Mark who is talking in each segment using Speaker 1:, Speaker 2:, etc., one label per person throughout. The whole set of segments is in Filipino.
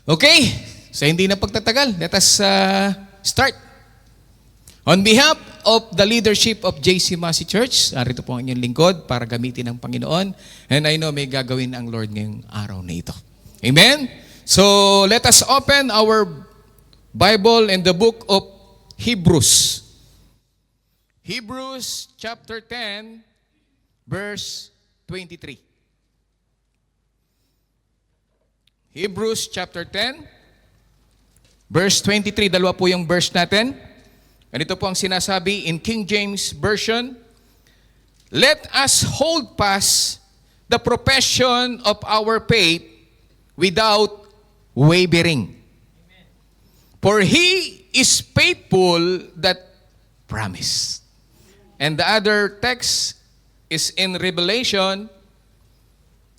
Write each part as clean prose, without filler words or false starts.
Speaker 1: Okay, so hindi na pagtatagal. Let us start. On behalf of the leadership of JC Masi Church, narito po ang inyong lingkod para gamitin ng Panginoon. And I know may gagawin ang Lord ngayong araw na ito. Amen? So let us open our Bible in the book of Hebrews. Hebrews chapter 10, verse 23. Hebrews chapter 10, verse 23. Dalawa po yung verse natin. Ganito po ang sinasabi in King James Version. Let us hold fast the profession of our faith without wavering. For He is faithful that promised. And the other text is in Revelation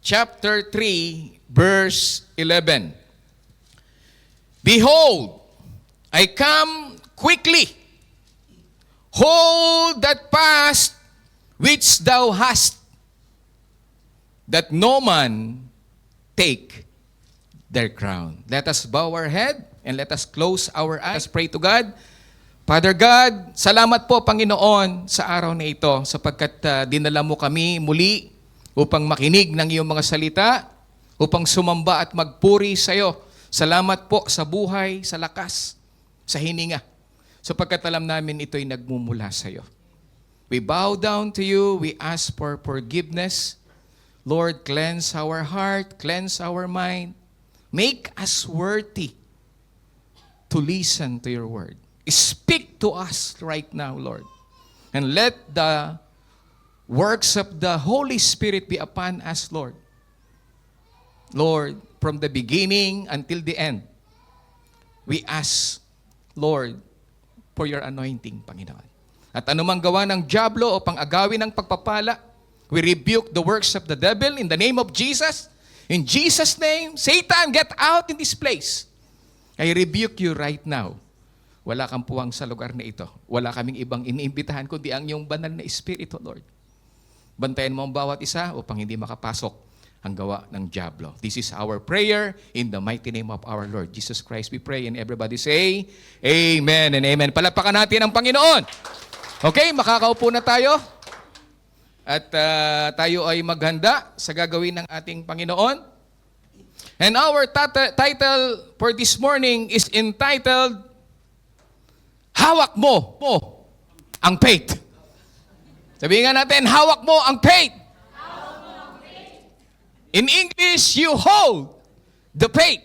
Speaker 1: chapter 3, verse 11. Behold, I come quickly. Hold that fast which thou hast, that no man take their crown. Let us bow our head and let us close our eyes. Let's pray to God. Father God, salamat po Panginoon sa araw na ito sapagkat dinala mo kami muli upang makinig ng iyong mga salita, upang sumamba at magpuri sa iyo. Salamat po sa buhay, sa lakas, sa hininga. Sapagkat alam namin ito'y nagmumula sa iyo. We bow down to you. We ask for forgiveness. Lord, cleanse our heart, cleanse our mind. Make us worthy to listen to your word. Speak to us right now, Lord. And let the works of the Holy Spirit be upon us, Lord. Lord, from the beginning until the end, we ask, Lord, for your anointing, Panginoon. At anumang gawa ng dyablo o pang-agawin ng pagpapala, we rebuke the works of the devil in the name of Jesus. In Jesus' name, Satan, get out in this place. I rebuke you right now. Wala kang puwang sa lugar na ito. Wala kaming ibang iniimbitahan kundi ang iyong banal na Espiritu, Lord. Bantayan mo ang bawat isa upang hindi makapasok ang gawa ng dyablo. This is our prayer in the mighty name of our Lord Jesus Christ. We pray and everybody say, Amen and Amen. Palakpakan natin ang Panginoon. Okay, makakaupo na tayo. At tayo ay maghanda sa gagawin ng ating Panginoon. And our title for this morning is entitled, Hawak mo ang faith. Sabihin nga natin, hawak mo ang faith. In English, you hold the faith.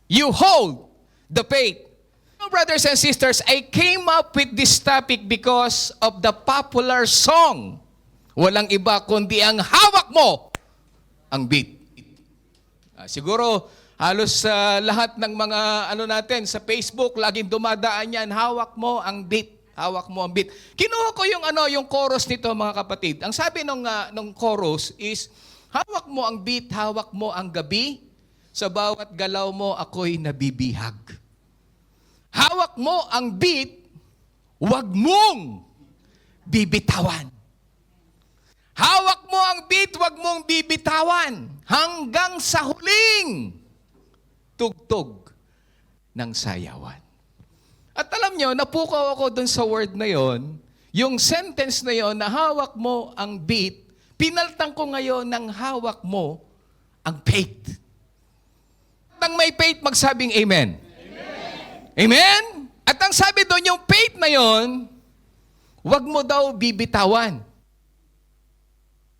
Speaker 1: You hold the faith. Brothers and sisters, I came up with this topic because of the popular song. Walang iba kundi ang hawak mo ang beat. Siguro, halos sa lahat ng mga natin sa Facebook, laging dumadaan yan, hawak mo ang beat. Hawak mo ang beat. Kinuha ko yung chorus nito, mga kapatid. Ang sabi nung chorus is, hawak mo ang beat, hawak mo ang gabi, sa bawat galaw mo ako'y nabibihag. Hawak mo ang beat, wag mong bibitawan. Hawak mo ang beat, wag mong bibitawan, hanggang sa huling tugtog ng sayawan. At alam nyo, napukaw ako dun sa word na yon, yung sentence na yon na hawak mo ang beat, pinaltang ko ngayon ng hawak mo ang faith. At ang may faith, magsabing amen. Amen? Amen? At ang sabi doon, yung faith na yon, wag mo daw bibitawan.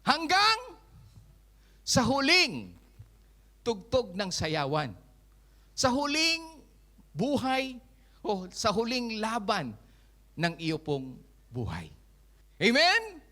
Speaker 1: Hanggang sa huling tugtog ng sayawan. Sa huling buhay o sa huling laban ng iyo pong buhay. Amen?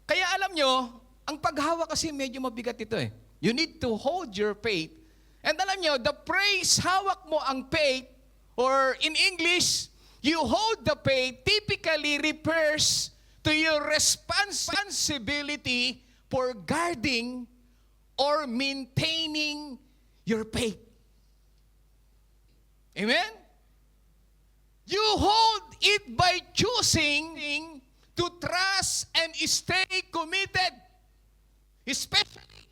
Speaker 1: Kaya alam nyo, ang paghawak kasi medyo mabigat ito eh. You need to hold your faith. And alam nyo, the phrase, hawak mo ang faith, or in English, you hold the faith, typically refers to your responsibility for guarding or maintaining your faith. Amen? You hold it by choosing to trust and stay committed. Especially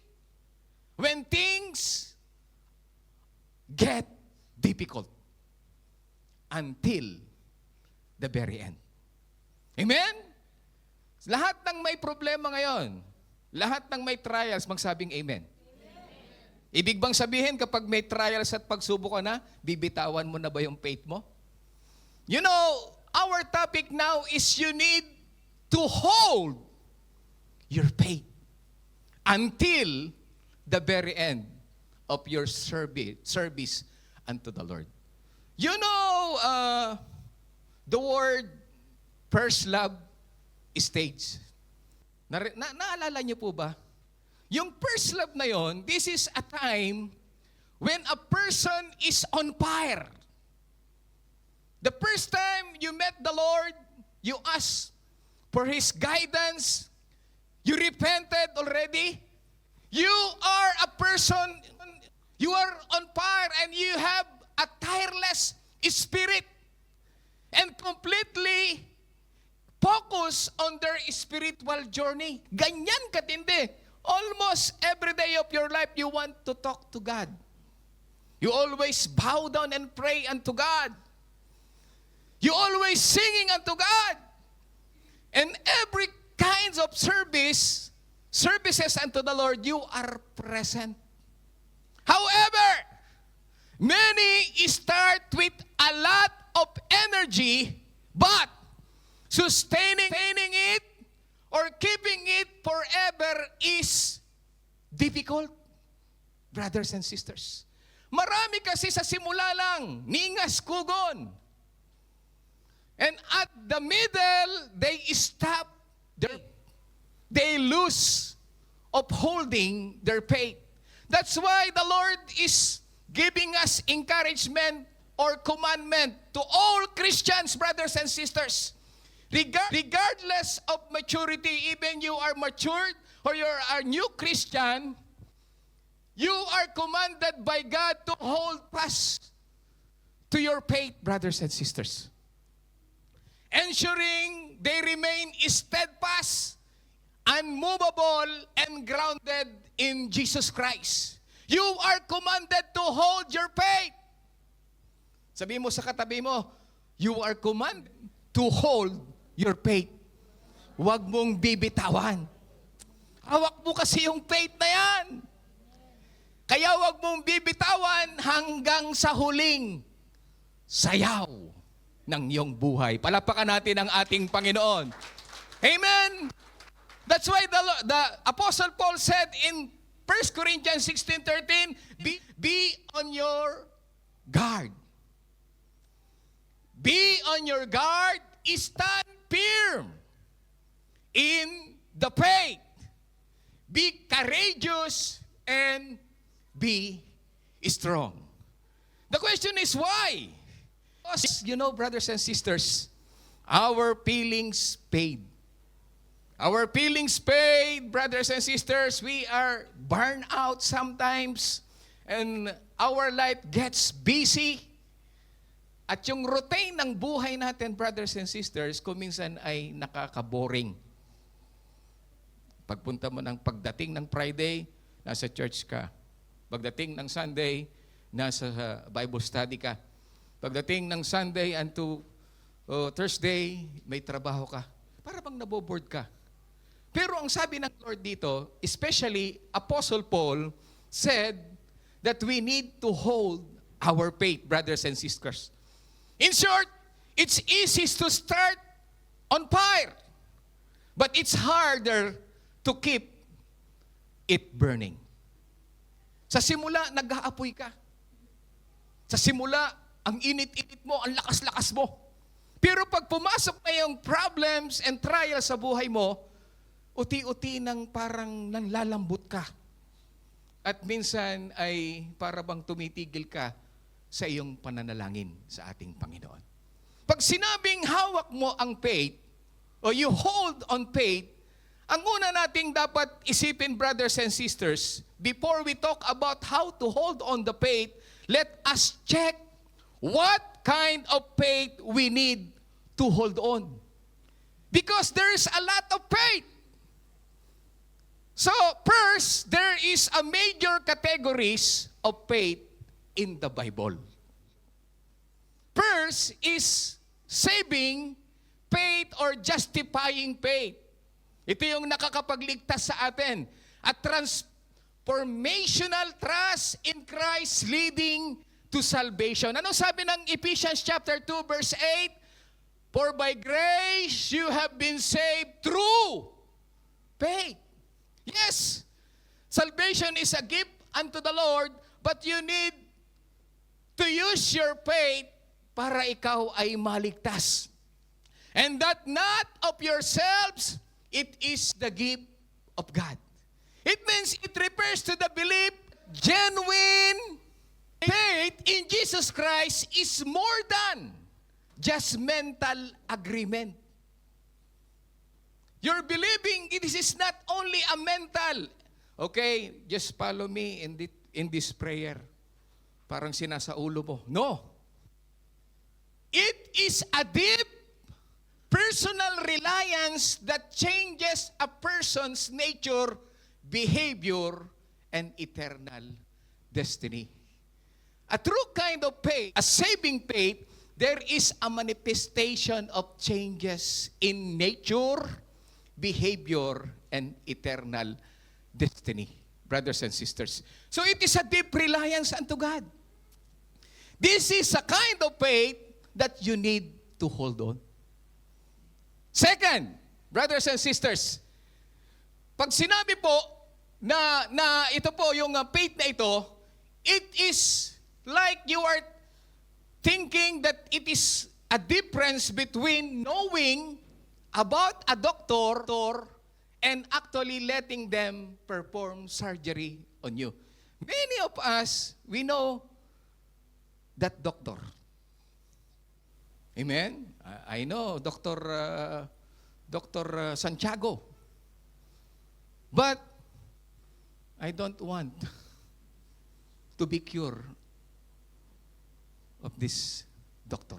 Speaker 1: when things get difficult until the very end. Amen? Lahat ng may problema ngayon, lahat ng may trials, magsabing amen. Ibig bang sabihin kapag may trials at pagsubok ka na, bibitawan mo na ba yung faith mo? You know, our topic now is you need to hold your faith until the very end of your service unto the Lord. You know, the word first love stage. Naalala niyo po ba? Yung first love na yon, this is a time when a person is on fire. The first time you met the Lord, you asked for His guidance, you repented already, you are a person, you are on fire and you have a tireless spirit and completely focus on their spiritual journey. Ganyan katindi. Almost every day of your life, you want to talk to God. You always bow down and pray unto God. You always singing unto God. And every kinds of services unto the Lord, you are present. However, many start with a lot of energy, but sustaining it or keeping it forever is difficult, brothers and sisters. Marami kasi sa simula lang, ningas kugon. And at the middle, they stop, they lose of holding their faith. That's why the Lord is giving us encouragement or commandment to all Christians, brothers and sisters. Regardless of maturity, even you are matured or you are a new Christian, you are commanded by God to hold fast to your faith, brothers and sisters. Ensuring they remain steadfast, unmovable, and grounded in Jesus Christ. You are commanded to hold your faith. Sabi mo sa katabi mo, you are commanded to hold your faith. Huwag mong bibitawan. Hawak mo kasi yung faith na yan. Kaya huwag mong bibitawan hanggang sa huling sayaw ng iyong buhay. Palapakan natin ang ating Panginoon. Amen! That's why the Apostle Paul said in 1 Corinthians 16:13, be on your guard. Be on your guard, stand firm in the faith. Be courageous and be strong. The question is why? Because, you know, brothers and sisters, our feelings fade. Our feelings fade, brothers and sisters. We are burned out sometimes and our life gets busy. At yung routine ng buhay natin, brothers and sisters, kuminsan ay nakaka-boring. Pagpunta mo ng pagdating ng Friday, nasa church ka. Pagdating ng Sunday, nasa Bible study ka. Pagdating ng Sunday unto Thursday, may trabaho ka. Para bang naboboard ka. Pero ang sabi ng Lord dito, especially Apostle Paul, said that we need to hold our faith, brothers and sisters. In short, it's easy to start on fire, but it's harder to keep it burning. Sa simula, nag-aapoy ka. Sa simula, ang init-init mo, ang lakas-lakas mo. Pero pag pumasok na yung problems and trials sa buhay mo, uti-uti nang parang nanlalambot ka. At minsan ay para bang tumitigil ka sa iyong pananalangin sa ating Panginoon. Pag sinabing hawak mo ang faith, o you hold on faith, ang una nating dapat isipin, brothers and sisters, before we talk about how to hold on the faith, let us check what kind of faith we need to hold on. Because there is a lot of faith. So, first, there is a major categories of faith in the Bible. verse is saving faith or justifying faith. Ito yung nakakapagligtas sa atin. A transformational trust in Christ leading to salvation. Ano sabi ng Ephesians chapter 2 verse 8? For by grace you have been saved through faith. Yes, salvation is a gift unto the Lord, but you need to use your faith para ikaw ay maligtas. And that not of yourselves, it is the gift of God. It means it refers to the belief, genuine faith in Jesus Christ is more than just mental agreement. You're believing this is not only a mental, okay, just follow me in this prayer. Parang sinasaulo mo. No. It is a deep personal reliance that changes a person's nature, behavior, and eternal destiny. A true kind of faith, a saving faith, there is a manifestation of changes in nature, behavior, and eternal destiny. Brothers and sisters. So it is a deep reliance unto God. This is a kind of faith that you need to hold on. Second, brothers and sisters, pag sinabi po na ito po yung faith na ito, it is like you are thinking that it is a difference between knowing about a doctor and actually letting them perform surgery on you. Many of us, we know that doctor. Amen? I know Dr. Santiago. But I don't want to be cured of this doctor.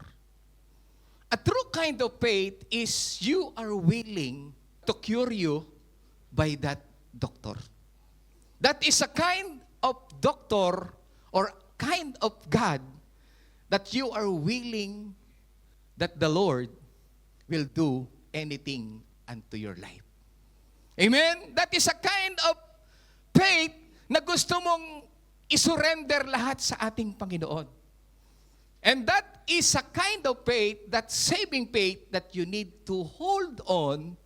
Speaker 1: A true kind of faith is you are willing to cure you by that doctor. That is a kind of doctor or kind of God that you are willing that the Lord will do anything unto your life. Amen? That is a kind of faith na gusto mong isurrender lahat sa ating Panginoon. And that is a kind of faith, that saving faith that you need to hold on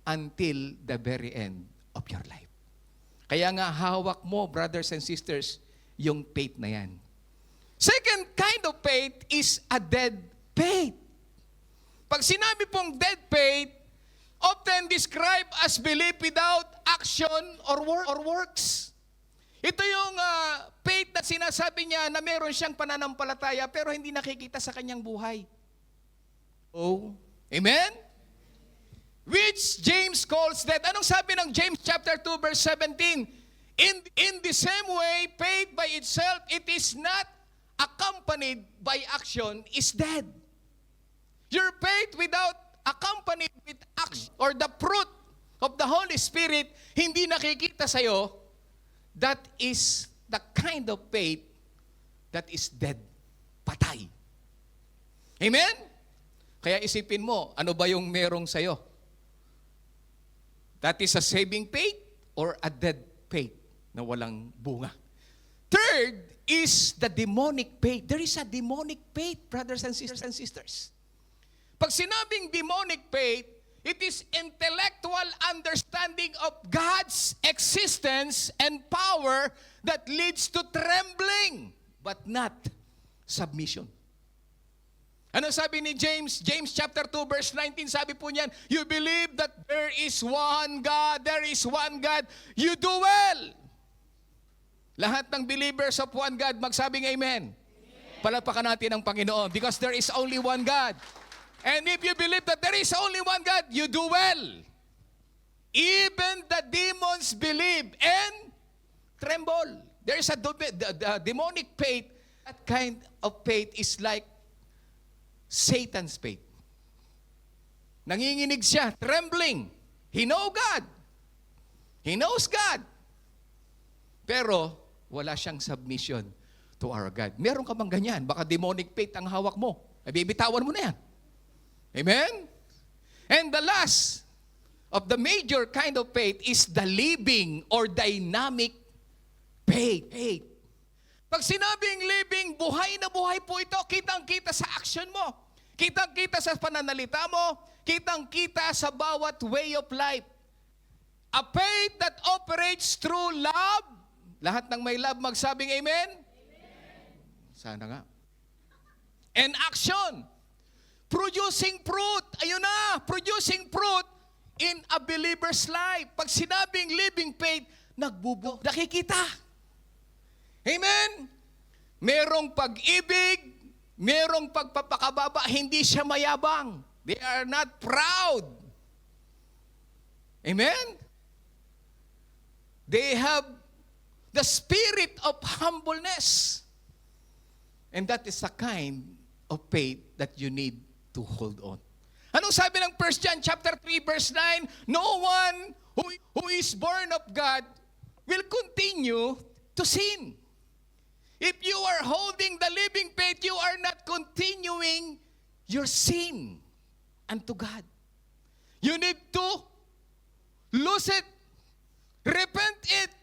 Speaker 1: until the very end of your life. Kaya nga hawak mo, brothers and sisters, yung faith na yan. Second kind of faith is a dead faith. Pag sinabi pong dead faith, often described as belief without action or works. Ito yung faith na sinasabi niya na meron siyang pananampalataya pero hindi nakikita sa kanyang buhay. Oh, amen? Which James calls that. Anong sabi ng James chapter 2 verse 17? In the same way, faith by itself, it is not accompanied by action, is dead. Your faith without accompanied with action or the fruit of the Holy Spirit, hindi nakikita sa'yo, that is the kind of faith that is dead, patay. Amen? Kaya isipin mo, ano ba yung merong sa'yo? That is a saving faith or a dead faith na walang bunga. Third is the demonic faith. There is a demonic faith, brothers and sisters. Pag sinabing demonic faith, it is intellectual understanding of God's existence and power that leads to trembling, but not submission. Ano sabi ni James? James chapter 2 verse 19, sabi po niyan, you believe that there is one God, you do well. Lahat ng believers of one God, magsabing amen. Palapakan natin ang Panginoon because there is only one God. And if you believe that there is only one God, you do well. Even the demons believe and tremble. There is a demonic faith. That kind of faith is like Satan's faith. Nanginginig siya, trembling. He knows God. He knows God. Pero wala siyang submission to our God. Meron ka bang ganyan? Baka demonic faith ang hawak mo. Ay, bibitawan mo na yan. Amen? And the last of the major kind of faith is the living or dynamic faith. Pag sinabing living, buhay na buhay po ito. Kitang-kita sa action mo. Kitang-kita sa pananalita mo. Kitang-kita sa bawat way of life. A faith that operates through love. Lahat ng may love magsabing amen? Amen. Sana nga. And action. Producing fruit. Ayun na, producing fruit in a believer's life. Pag sinabing living faith, nagbubuo. Nakikita. Amen? Merong pag-ibig, merong pagpapakababa, hindi siya mayabang. They are not proud. Amen? They have the spirit of humbleness. And that is the kind of faith that you need to hold on. Anong sabi ng 1 John chapter 3 verse 9? No one who is born of God will continue to sin. If you are holding the living faith, you are not continuing your sin unto God. You need to lose it, repent it,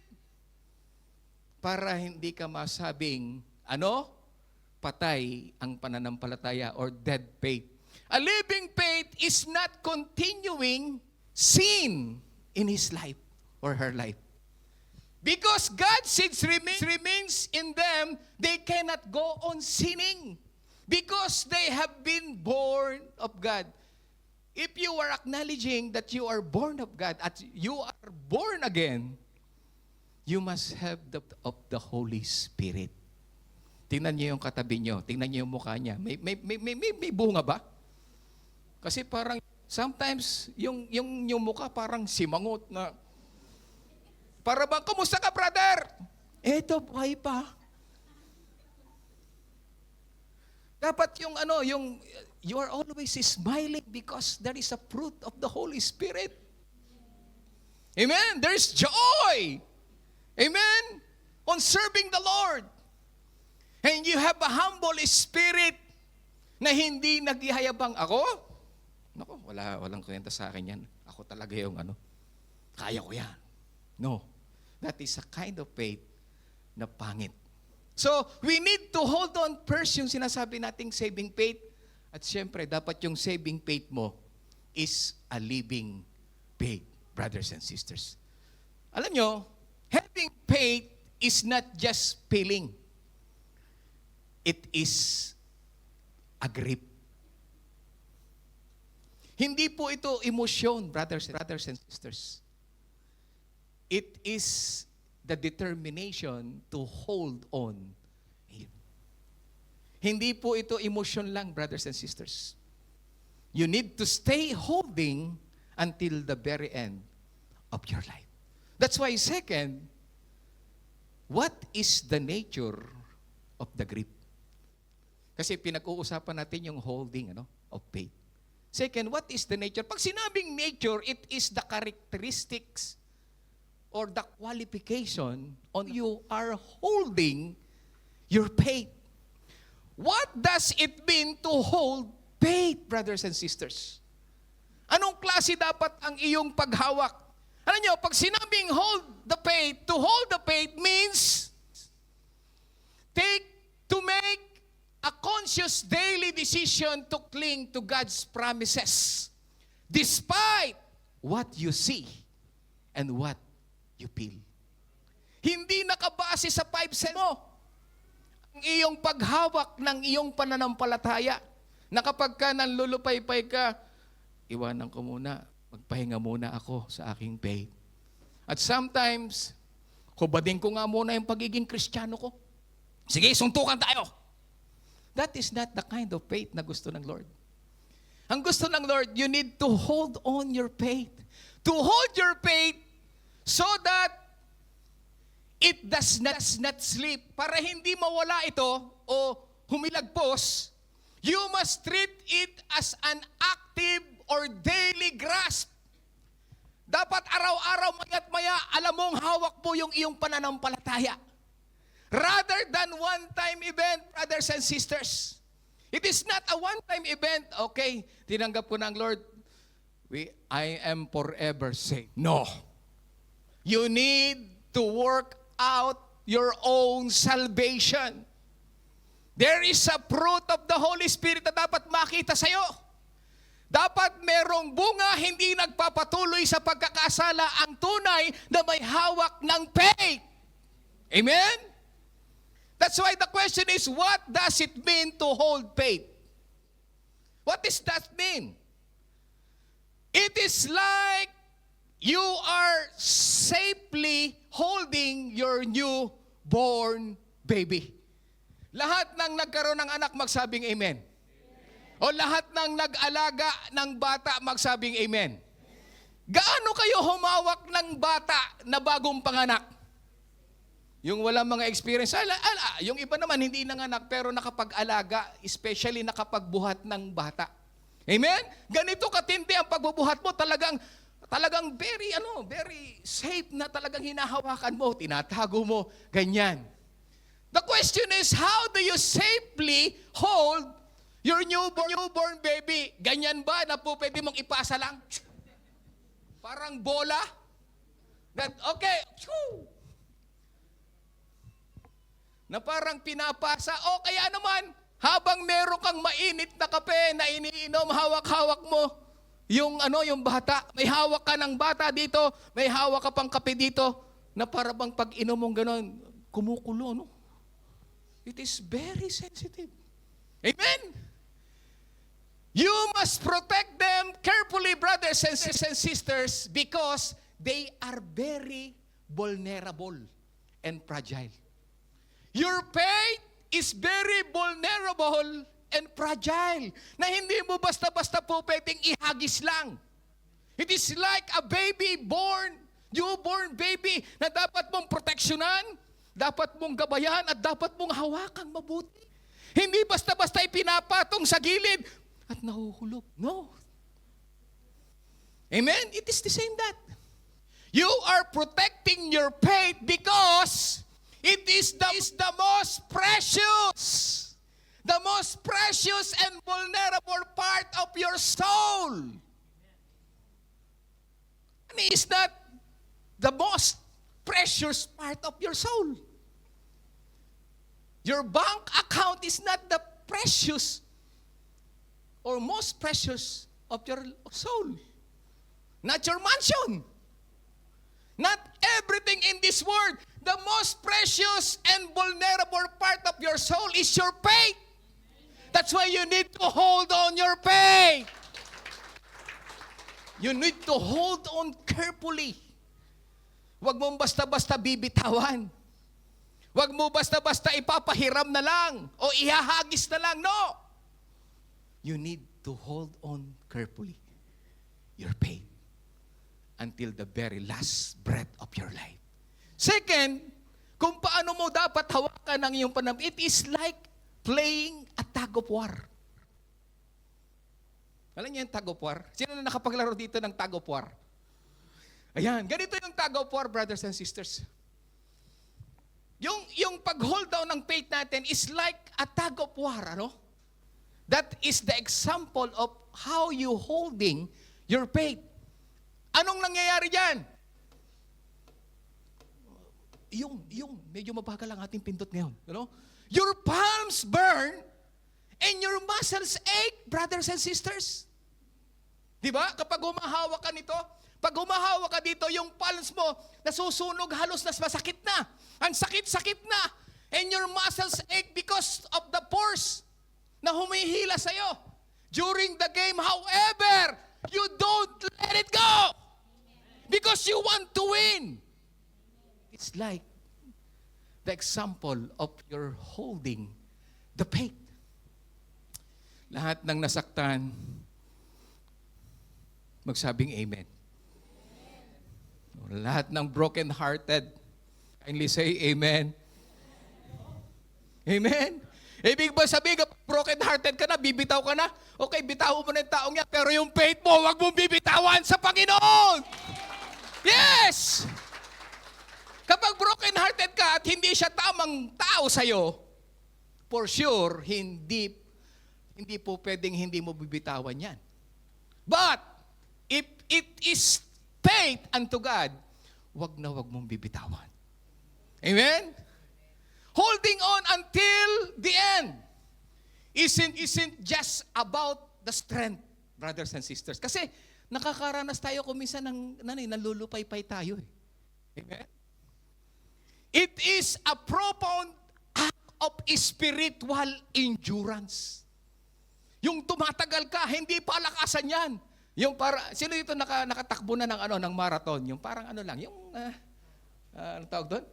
Speaker 1: para hindi ka masabing, patay ang pananampalataya or dead faith. A living faith is not continuing sin in his life or her life. Because God's seed remains in them, they cannot go on sinning. Because they have been born of God. If you are acknowledging that you are born of God, at you are born again, you must have of the Holy Spirit. Tingnan niyo yung katabi niyo. Tingnan niyo yung mukha niya. May bunga ba? Kasi parang, sometimes, yung mukha parang simangot na, para bang, kumusta ka, brother? Eto, buhay pa. Dapat you are always smiling because there is a fruit of the Holy Spirit. Amen? There's joy. Amen? On serving the Lord. And you have a humble spirit na hindi naghihayabang. Ako? Naku, walang kwenta sa akin yan. Ako talaga yung kaya ko yan. No. That is a kind of faith na pangit. So, we need to hold on first yung sinasabi nating saving faith. At siyempre, dapat yung saving faith mo is a living faith, brothers and sisters. Alam nyo, having faith is not just feeling. It is a grip. Hindi po ito emosyon, brothers and sisters. It is the determination to hold on. Hindi po ito emotion lang, brothers and sisters. You need to stay holding until the very end of your life. That's why, second, what is the nature of the grip? Kasi pinag-uusapan natin yung holding of faith. Second, what is the nature? Pag sinabing nature, it is the characteristics or the qualification on you are holding your faith. What does it mean to hold faith, brothers and sisters? Anong klase dapat ang iyong paghawak? Alam nyo, pag sinabing hold the faith, to hold the faith means to make a conscious daily decision to cling to God's promises despite what you see and what you feel. Hindi nakabase sa 5 senses mo ang iyong paghawak ng iyong pananampalataya na kapag ka nanlulupaypay ka, iwanan ko muna, magpahinga muna ako sa aking faith. At sometimes, hubadin ko nga muna yung pagiging Kristiyano ko. Sige, suntukan tayo. That is not the kind of faith na gusto ng Lord. Ang gusto ng Lord, you need to hold on your faith. To hold your faith so that it does not sleep. Para hindi mawala ito o humilagpos, you must treat it as an active or daily grasp. Dapat araw-araw, maya't maya, alam mong hawak mo yung iyong pananampalataya. Rather than one-time event, brothers and sisters. It is not a one-time event. Okay, tinanggap ko ng Lord. I am forever saved. No. You need to work out your own salvation. There is a fruit of the Holy Spirit na dapat makita sa'yo. Dapat merong bunga hindi nagpapatuloy sa pagkakasala ang tunay na may hawak ng faith. Amen? That's why the question is, what does it mean to hold faith? What does that mean? It is like you are safely holding your newborn baby. Lahat ng nagkaroon ng anak magsabing amen. O lahat ng nag-alaga ng bata magsabing amen. Gaano kayo humawak ng bata na bagong panganak? Yung walang mga experience, yung iba naman hindi nanganak pero nakapag-alaga, especially nakapagbuhat ng bata. Amen? Ganito katindi ang pagbubuhat mo, talagang very safe na talagang hinahawakan mo, tinatago mo, ganyan. The question is, how do you safely hold your newborn baby? Ganyan ba na po pwede mong ipasa lang? Parang bola? That, okay, na parang pinapasa, o kaya naman, habang meron kang mainit na kape na iniinom, hawak-hawak mo yung bata. May hawak ka ng bata dito, may hawak ka pang kape dito, na para bang pag inom mong gano'n, kumukulo, no? It is very sensitive. Amen? You must protect them carefully, brothers and sisters, because they are very vulnerable and fragile. Your faith is very vulnerable and fragile na hindi mo basta-basta po pwedeng ihagis lang. It is like a baby newborn baby na dapat mong proteksyonan, dapat mong gabayan, at dapat mong hawakang mabuti. Hindi basta-basta ipinapatong sa gilid at nahuhulog. No. Amen? It is the same that. You are protecting your faith because it is the most precious and vulnerable part of your soul. And it is not the most precious part of your soul. Your bank account is not the precious or most precious of your soul. Not your mansion. Not everything in this world. The most precious and vulnerable part of your soul is your faith. That's why you need to hold on your faith. You need to hold on carefully. Huwag mong basta-basta bibitawan. Huwag mo basta-basta ipapahiram na lang o ihahagis na lang. No! You need to hold on carefully your faith until the very last breath of your life. Second, kung paano mo dapat hawakan ang iyong panambahan, it is like playing a tug of war. Alam niyo yung tug of war? Sino na nakapaglaro dito ng tug of war? Ayan, ganito yung tug of war, brothers and sisters. Yung pag-hold down ng faith natin is like a tug of war, ano? That is the example of how you holding your faith. Anong nangyayari dyan? Medyo mabagal ang ating pindot ngayon. Ano? Your palms burn and your muscles ache, brothers and sisters. Di ba? Kapag humahawak ka nito, pag humahawak ka dito, yung palms mo, nasusunog, halos nas masakit na. Ang sakit-sakit na. And your muscles ache because of the force na humihila sa'yo. During the game, however, you don't let it go. Because you want to win. It's like the example of your holding the faith. Lahat ng nasaktan, magsabing amen. Lahat ng broken-hearted, kindly say amen. Amen. Ibig ba sabihin, kapag broken-hearted ka na, bibitaw ka na? Okay, bitaw mo na yung taong yan, pero yung faith mo, huwag mong bibitawan sa Panginoon. Yes! Kapag broken-hearted ka at hindi siya tamang tao sa'yo, for sure, hindi po pwedeng hindi mo bibitawan yan. But, if it is faith unto God, wag na wag mong bibitawan. Amen? Holding on until the end isn't just about the strength, brothers and sisters. Kasi nakakaranas tayo kung minsan nalulupay-pay tayo. Amen? It is a profound act of spiritual endurance. Yung tumatagal ka, hindi palakasan yan. Yung sino dito nakatakbo na ng marathon? Yung parang yung anong tawag doon?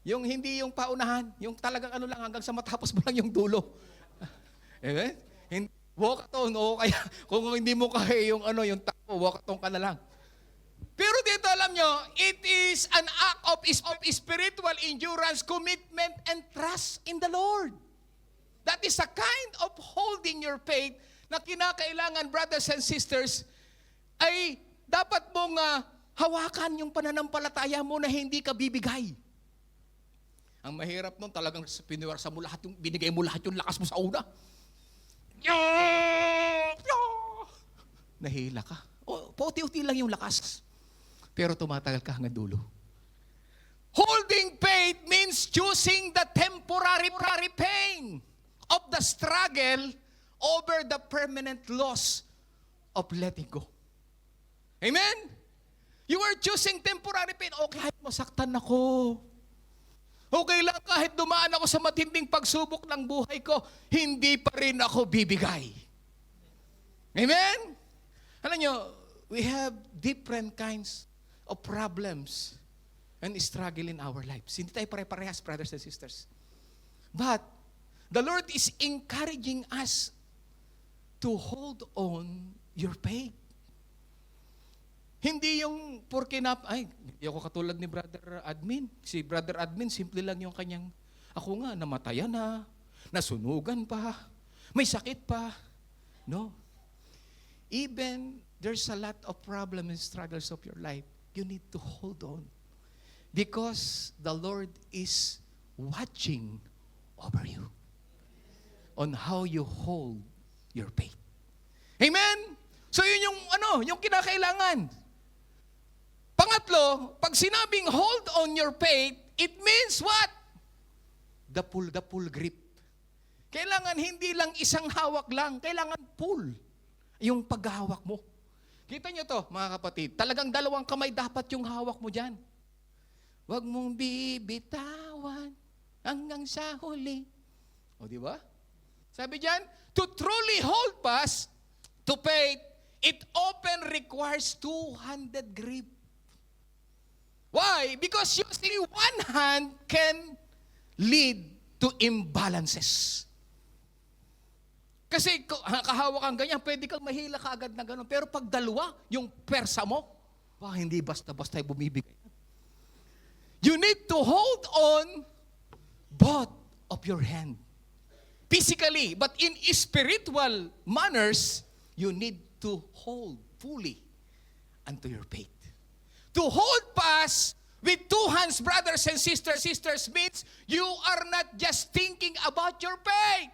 Speaker 1: Yung hindi yung paunahan, yung talagang lang hanggang sa matapos mo lang yung dulo. Amen? Walkathon, o kaya kung hindi mo kaya yung takbo, walkathon ka na lang. Pero dito alam nyo, it is an act of spiritual endurance, commitment, and trust in the Lord. That is a kind of holding your faith na kinakailangan, brothers and sisters, ay dapat mong hawakan yung pananampalataya mo na hindi ka bibigay. Ang mahirap nun, talagang piniwersa mo lahat, binigay mo lahat yung lakas mo sa una. Nahila ka. Pauti-uti lang yung lakas. Pero tumatagal ka hanggang dulo. Holding faith means choosing the temporary pain of the struggle over the permanent loss of letting go. Amen? You are choosing temporary pain. Okay, kahit masaktan ako. Okay lang kahit dumaan ako sa matinding pagsubok ng buhay ko, hindi pa rin ako bibigay. Amen? Alam nyo, we have different kinds of problems and struggle in our lives. Hindi tayo pare-parehas, brothers and sisters. But the Lord is encouraging us to hold on your faith. Hindi yung porke hindi ako katulad ni Brother Admin. Si Brother Admin, simple lang yung kanyang, ako nga, namatayan na, nasunugan pa, may sakit pa. No. Even there's a lot of problems and struggles of your life, you need to hold on. Because the Lord is watching over you on how you hold your faith. Amen? So yun yung kinakailangan. Pangatlo, pag sinabing hold on your faith, it means what? The full grip. Kailangan hindi lang isang hawak lang, kailangan full yung paghahawak mo. Kita nyo to, mga kapatid, talagang dalawang kamay dapat yung hawak mo dyan. Huwag mong bibitawan hanggang sa huli. O, di ba? Sabi dyan, to truly hold fast to faith, it often requires two-handed grip. Why? Because usually one hand can lead to imbalances. Kasi kahawak kang ganyan, pwede kang mahila ka agad na gano'n. Pero pag dalawa, yung persa mo, hindi basta-basta bumibigay. You need to hold on both of your hand. Physically, but in spiritual manners, you need to hold fully unto your faith. To hold fast with two hands, brothers and sisters, means you are not just thinking about your faith.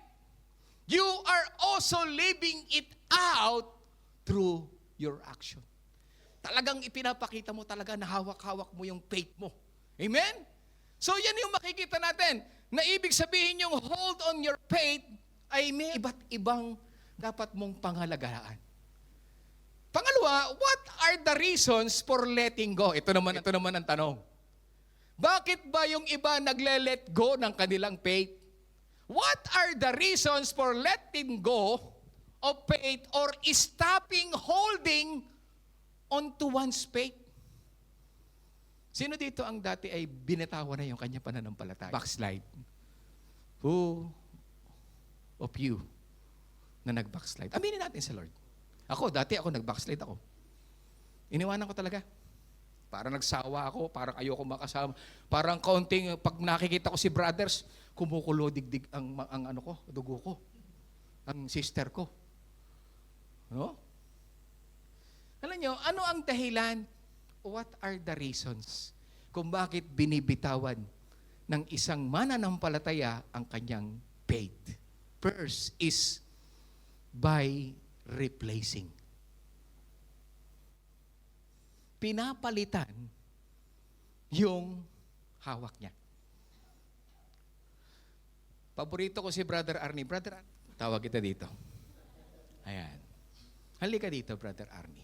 Speaker 1: You are also living it out through your action. Talagang ipinapakita mo talaga na hawak-hawak mo yung faith mo. Amen? So yan yung makikita natin, na ibig sabihin yung hold on your faith ay may iba't ibang dapat mong pangalagaan. Pangalawa, what are the reasons for letting go? Ito naman ang tanong. Bakit ba yung iba nagle-let go ng kanilang faith? What are the reasons for letting go of faith or stopping holding onto one's faith? Sino dito ang dati ay binitawan na yung kanya pananampalataya? Backslide. Who of you na nag-backslide? Aminin natin sa Lord. Dati ako nag-backslide ako. Iniwanan ko talaga. Parang nagsawa ako, parang ayoko makasama. Parang kaunting, pag nakikita ko si brothers, kumukulo digdig ang dugo ko. Ang sister ko. No? Alam nyo, ano ang dahilan? What are the reasons? kung bakit binibitawan ng isang mananampalataya ang kanyang faith. First is by replacing. Pinapalitan yung hawak niya. Paborito ko si Brother Arnie. Brother Arnie, tawag kita dito. Ayan. Halika dito, Brother Arnie.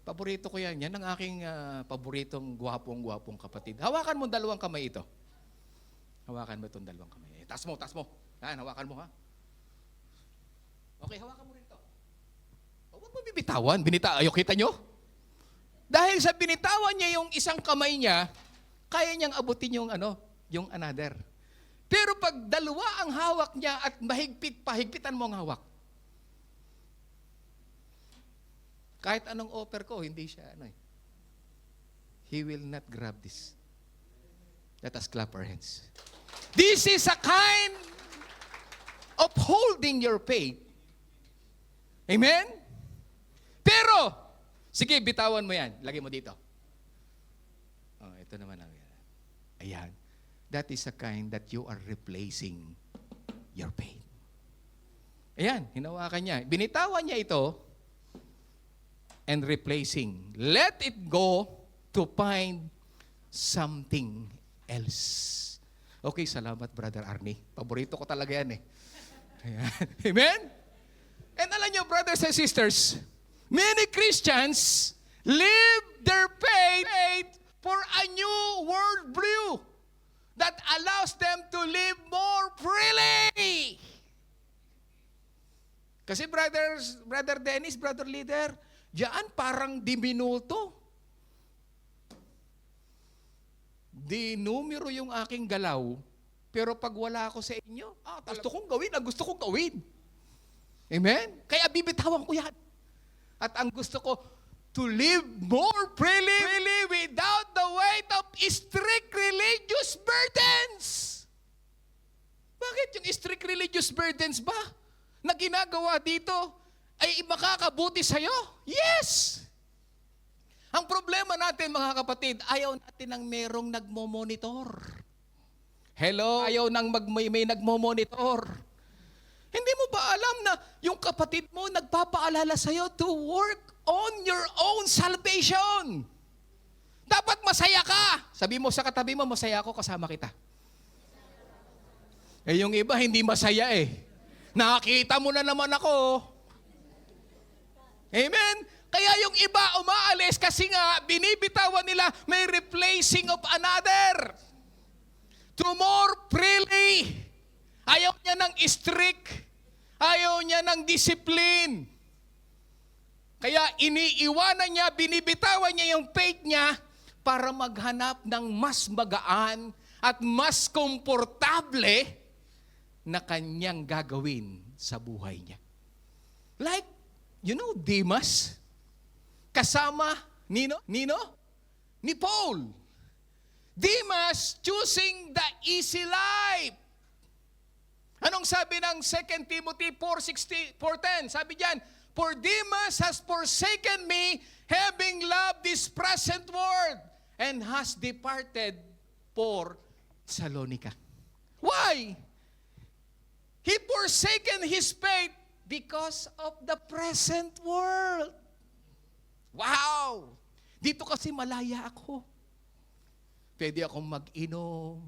Speaker 1: Paborito ko yan. Yan ang aking paboritong gwapong kapatid. Hawakan mo dalawang kamay ito. Hawakan mo itong dalawang kamay. Tas mo. Yan, hawakan mo ha. Okay, hawakan mo rin ito. Huwag mo bibitawan. Ayaw, kita nyo? Dahil sa binitawan niya yung isang kamay niya, kaya niyang abutin yung yung another. Pero pag dalawa ang hawak niya at higpitan mo ang hawak. Kahit anong offer ko, hindi siya He will not grab this. Let us clap our hands. This is a kind of holding your faith. Amen? Pero, sige, bitawan mo yan. Lagay mo dito. Oh, ito naman ang yan. Ayan. That is a kind that you are replacing your faith. Ayan, hinawakan niya. Binitawan niya ito and replacing. Let it go to find something else. Okay, salamat Brother Arnie. Paborito ko talaga yan Ayan. Amen? And alam niyo, brothers and sisters, many Christians live their faith for a new world view that allows them to live more freely. Kasi Brother Dennis, Brother Leader, diyan parang diminuto. Dinumero yung aking galaw, pero pag wala ako sa inyo, gusto kong gawin. Amen? Kaya bibitawan ko yan. At ang gusto ko, to live more freely without the weight of strict religious burdens. Bakit yung strict religious burdens ba na ginagawa dito ay makakabuti sa'yo? Yes! Ang problema natin mga kapatid, ayaw natin ng merong nagmo-monitor. Hello? Ayaw nang may nagmo-monitor. Hindi mo ba alam na yung kapatid mo nagpapaalala sa'yo to work on your own salvation? Dapat masaya ka. Sabi mo sa katabi mo, masaya ako, kasama kita. Eh yung iba, hindi masaya Nakakita mo na naman ako. Amen? Kaya yung iba umaalis kasi nga binibitawan nila may replacing of another. To more freely. Ayaw niya ng strict. Ayaw niya ng discipline. Kaya iniiwanan niya, binibitawan niya yung faith niya para maghanap ng mas magaan at mas komportable na kanyang gagawin sa buhay niya. Like, Demas, kasama ni Paul. Demas choosing the easy life. Anong sabi ng 2 Timothy 4:10? Sabi diyan, for Demas has forsaken me, having loved this present world, and has departed for Thessalonica. Why? He forsaken his faith because of the present world. Wow! Dito kasi malaya ako. Pwede akong mag-inom.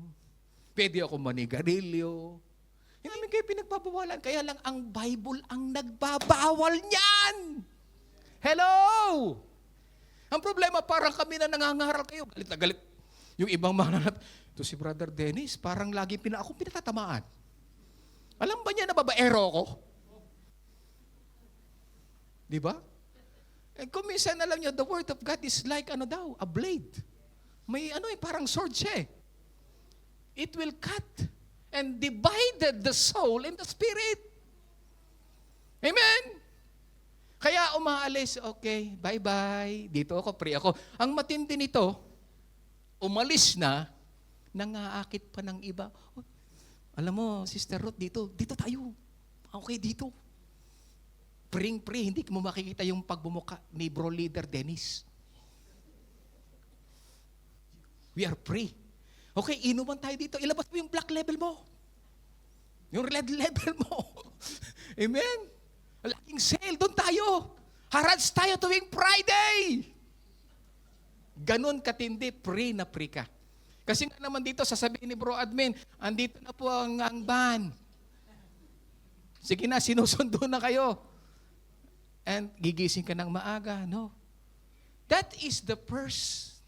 Speaker 1: Pwede akong manigarilyo. Hindi namin kayo pinagbabawalan. Kaya lang ang Bible ang nagbabawal niyan. Hello! Ang problema, parang kami na nangangaral kayo. Galit na galit. Yung ibang mga ito si Brother Dennis, parang lagi ako pinatatamaan. Alam ba niya na babaero ko? Di ba? Kung minsan alam niyo, the Word of God is like a blade. May parang sword siya It will cut and divided the soul and the spirit. Amen? Kaya umaalis, okay, bye-bye. Dito ako, free ako. Ang matindi nito, umalis na, nangaakit pa ng iba. Oh, alam mo, Sister Ruth, dito tayo. Okay, dito. Pring-free, hindi mo makikita yung pagbumuka ni Bro Leader Dennis. We are free. Okay, inuman tayo dito. Ilabas mo yung black level mo. Yung red level mo. Amen? Laking sale, doon tayo. Harads tayo tuwing Friday. Ganon katindi, free na free ka. Kasi nga naman dito, sasabihin ni Bro Admin, andito na po ang van. Sige na, sinusundo na kayo. And gigising ka ng maaga. No. That is the first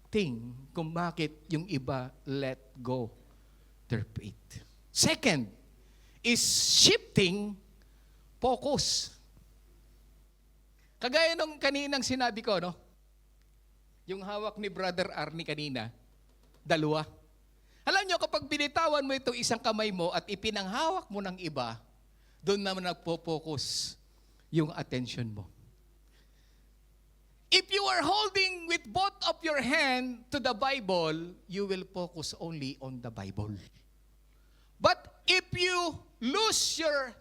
Speaker 1: thing kung bakit yung iba let go their faith. Second is shifting focus. Kagaya nung kaninang sinabi ko, no? Yung hawak ni Brother Arnie kanina, dalawa. Alam nyo, kapag binitawan mo itong isang kamay mo at ipinanghawak mo ng iba, doon naman nagpo-focus yung attention mo. If you are holding with both of your hand to the Bible, you will focus only on the Bible. But if you lose your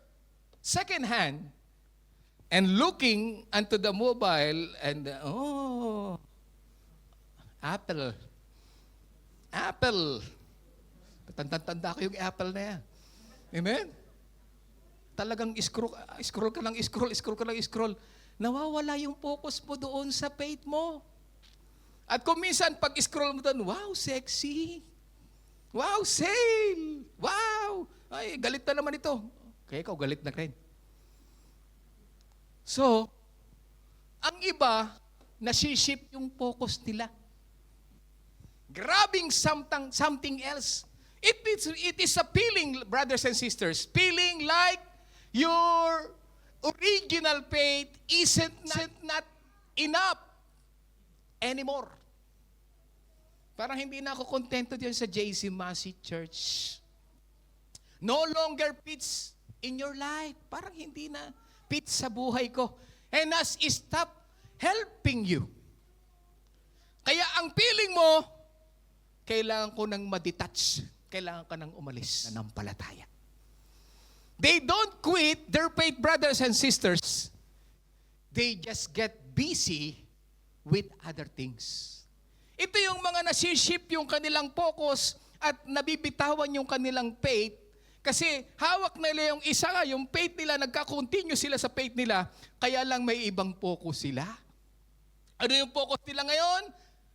Speaker 1: second hand and looking unto the mobile and, Apple. Tanda ko yung Apple na yan. Amen? Talagang scroll ka lang. Nawawala yung focus mo doon sa faith mo. At kung minsan, pag scroll mo doon, wow, sexy. Wow, sale. Wow. Ay, galit na naman ito. Kaya ikaw, galit na rin. So, ang iba, nasiship yung focus nila. Grabbing something else. It is a feeling, brothers and sisters, feeling like your original faith isn't not enough anymore. Parang hindi na ako kontento diyan sa JC Massey Church. No longer fits in your life. Parang hindi na fit sa buhay ko. And has stopped helping you. Kaya ang feeling mo, kailangan ko nang ma-detach. Kailangan ka nang umalis na nampalataya. They don't quit their faith, brothers and sisters. They just get busy with other things. Ito yung mga nasiship yung kanilang focus at nabibitawan yung kanilang faith kasi hawak nila yung isa nga, yung faith nila, nagka-continue sila sa faith nila, kaya lang may ibang focus sila. Ano yung focus nila ngayon?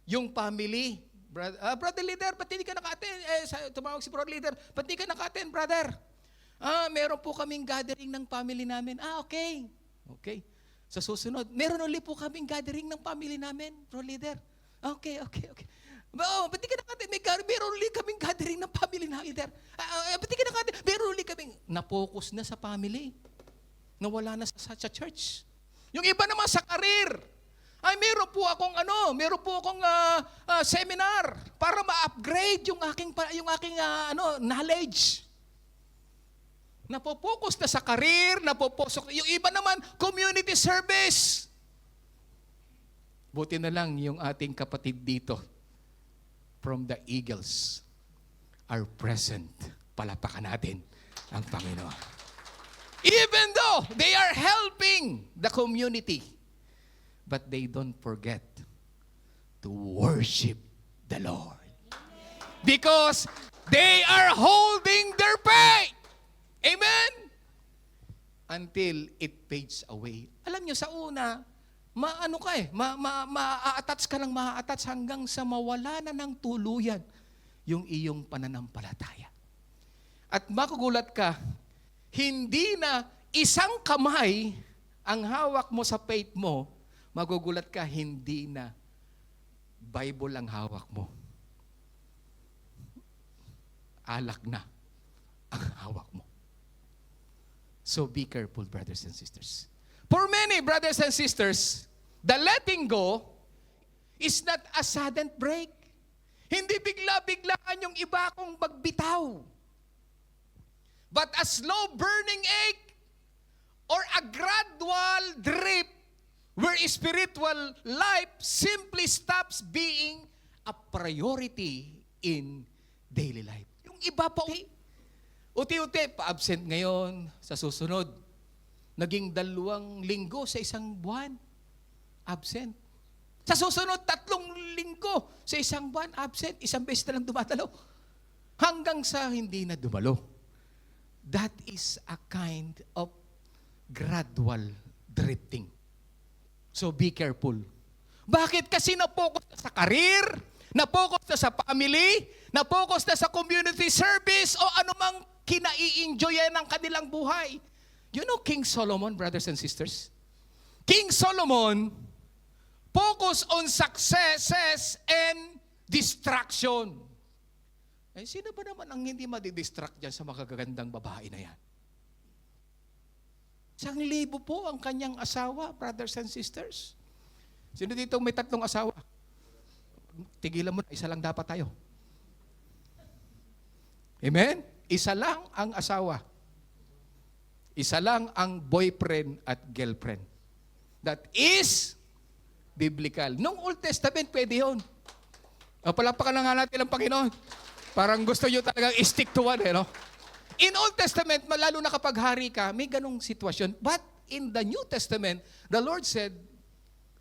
Speaker 1: Yung family. Brother leader, ba't hindi ka naka-attend? Tumawag si brother leader, ba't hindi ka naka-attend, brother? Meron po kaming gathering ng family namin. Okay. Okay. Sa susunod, meron ulit po kaming gathering ng family namin, bro leader. Okay. Ba't di ka naka-attend? Meron ulit kaming gathering ng family na leader. Ba't di ka naka-attend? Meron ulit kaming, na-focus na sa family. Nawala na sa church. Yung iba naman sa karir. Meron po akong seminar para ma-upgrade yung aking knowledge. Napopokus na sa karir, yung iba naman, community service. Buti na lang yung ating kapatid dito from the Eagles are present. Palapakan natin ang Panginoon. Even though they are helping the community, but they don't forget to worship the Lord. Because they are holding their faith. Amen? Until it fades away. Alam nyo, sa una, ma-attach ka lang hanggang sa mawala na ng tuluyan yung iyong pananampalataya. At makugulat ka, hindi na isang kamay ang hawak mo sa faith mo, magugulat ka, hindi na Bible ang hawak mo. Alak na ang hawak mo. So be careful, brothers and sisters. For many brothers and sisters, the letting go is not a sudden break. Hindi bigla-biglaan yung iba kong magbitaw. But a slow burning ache or a gradual drip where spiritual life simply stops being a priority in daily life. Yung iba pa, uti-uti, pa-absent ngayon, sa susunod. Naging 2 linggo sa isang buwan. Absent. Sa susunod, 3 linggo. Sa isang buwan, absent. Isang beses na lang dumadalo. Hanggang sa hindi na dumalo. That is a kind of gradual drifting. So be careful. Bakit? Kasi na-focus na sa career, na-focus na sa family, na-focus na sa community service, o anumang kinai-enjoyan ng kanilang buhay. You know King Solomon, brothers and sisters? King Solomon focus on successes and distraction. Eh, sino ba naman ang hindi madidistract dyan sa makagagandang babae na yan? 1,000 po ang kanyang asawa, brothers and sisters. Sino dito may 3 asawa? Tigilan mo na, isa lang dapat tayo. Amen? Isa lang ang asawa. Isa lang ang boyfriend at girlfriend. That is biblical. Nung Old Testament, pwede yun. Palapakan na nga natin ang Panginoon. Parang gusto nyo talagang stick to one, no? In Old Testament, lalo na kapag hari ka, may ganong sitwasyon. But in the New Testament, the Lord said,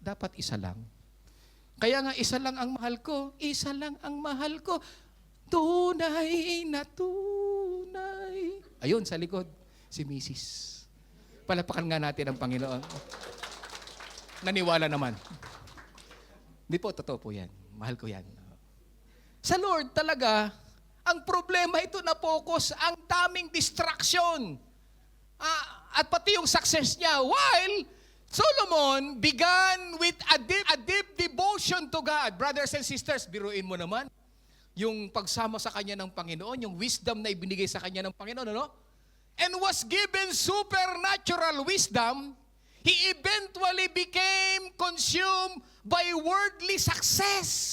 Speaker 1: dapat isa lang. Kaya nga, isa lang ang mahal ko. Isa lang ang mahal ko. Tunay na tunay. Ayun, sa likod, si Mrs. Palapakan nga natin ang Panginoon. Naniwala naman. Hindi po, totoo po yan. Mahal ko yan. Sa Lord talaga, ang problema ito na focus, ang daming distraction. At pati yung success niya. While Solomon began with a deep devotion to God. Brothers and sisters, biruin mo naman. Yung pagsama sa kanya ng Panginoon, yung wisdom na ibinigay sa kanya ng Panginoon, ano? And was given supernatural wisdom, he eventually became consumed by worldly success.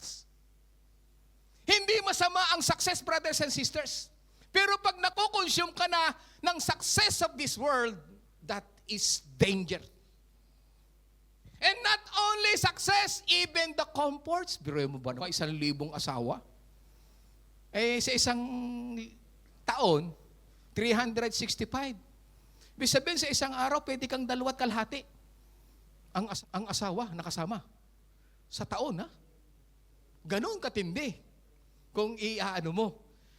Speaker 1: Hindi masama ang success, brothers and sisters. Pero pag nakukonsume ka na ng success of this world, that is danger. And not only success, even the comforts. Biruin mo ba naman, 1,000 asawa? Eh, sa isang taon, 365. Ibig sabihin, sa isang araw, pwede kang 2.5 ang asawa nakasama. Sa taon, ha? Ganon katindi. Kung iaano mo.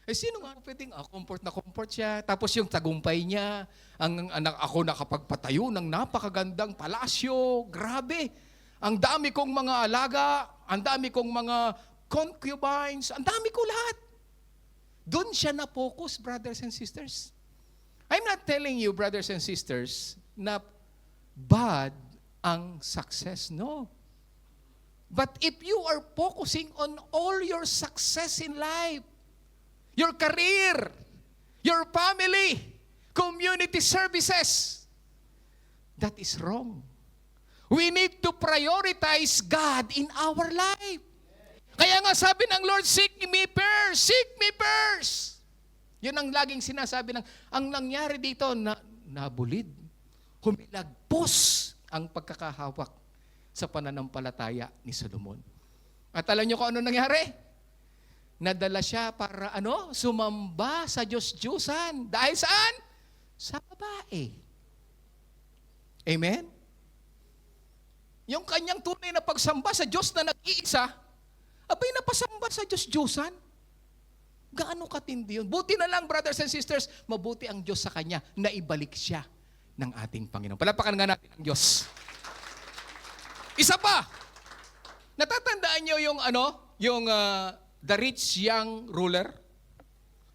Speaker 1: Eh, sino nga pwedeng, comfort siya. Tapos yung tagumpay niya, ang anak ako nakapagpatayo ng napakagandang palasyo. Grabe. Ang dami kong mga alaga, ang dami kong mga concubines, ang dami ko lahat. Doon siya na-focus, brothers and sisters. I'm not telling you, brothers and sisters, na bad ang success. No. But if you are focusing on all your success in life, your career, your family, community services, that is wrong. We need to prioritize God in our life. Kaya nga sabi ng Lord, seek me first, seek me first. Yun ang laging sinasabi ang nangyari dito, nabulid, humilagpos ang pagkakahawak sa pananampalataya ni Solomon. At alam niyo kung ano nangyari? Nadala siya para sumamba sa Diyos-Diyusan. Dahil saan? Sa babae. Amen? Yung kanyang tunay na pagsamba sa Diyos na nag-iisa, abay napasamba sa Diyos-Diyusan. Gaano katindi yun? Buti na lang, brothers and sisters, mabuti ang Diyos sa kanya na ibalik siya ng ating Panginoon. Palapakan nga natin ang Diyos. Isa pa, natatandaan niyo yung the rich young ruler?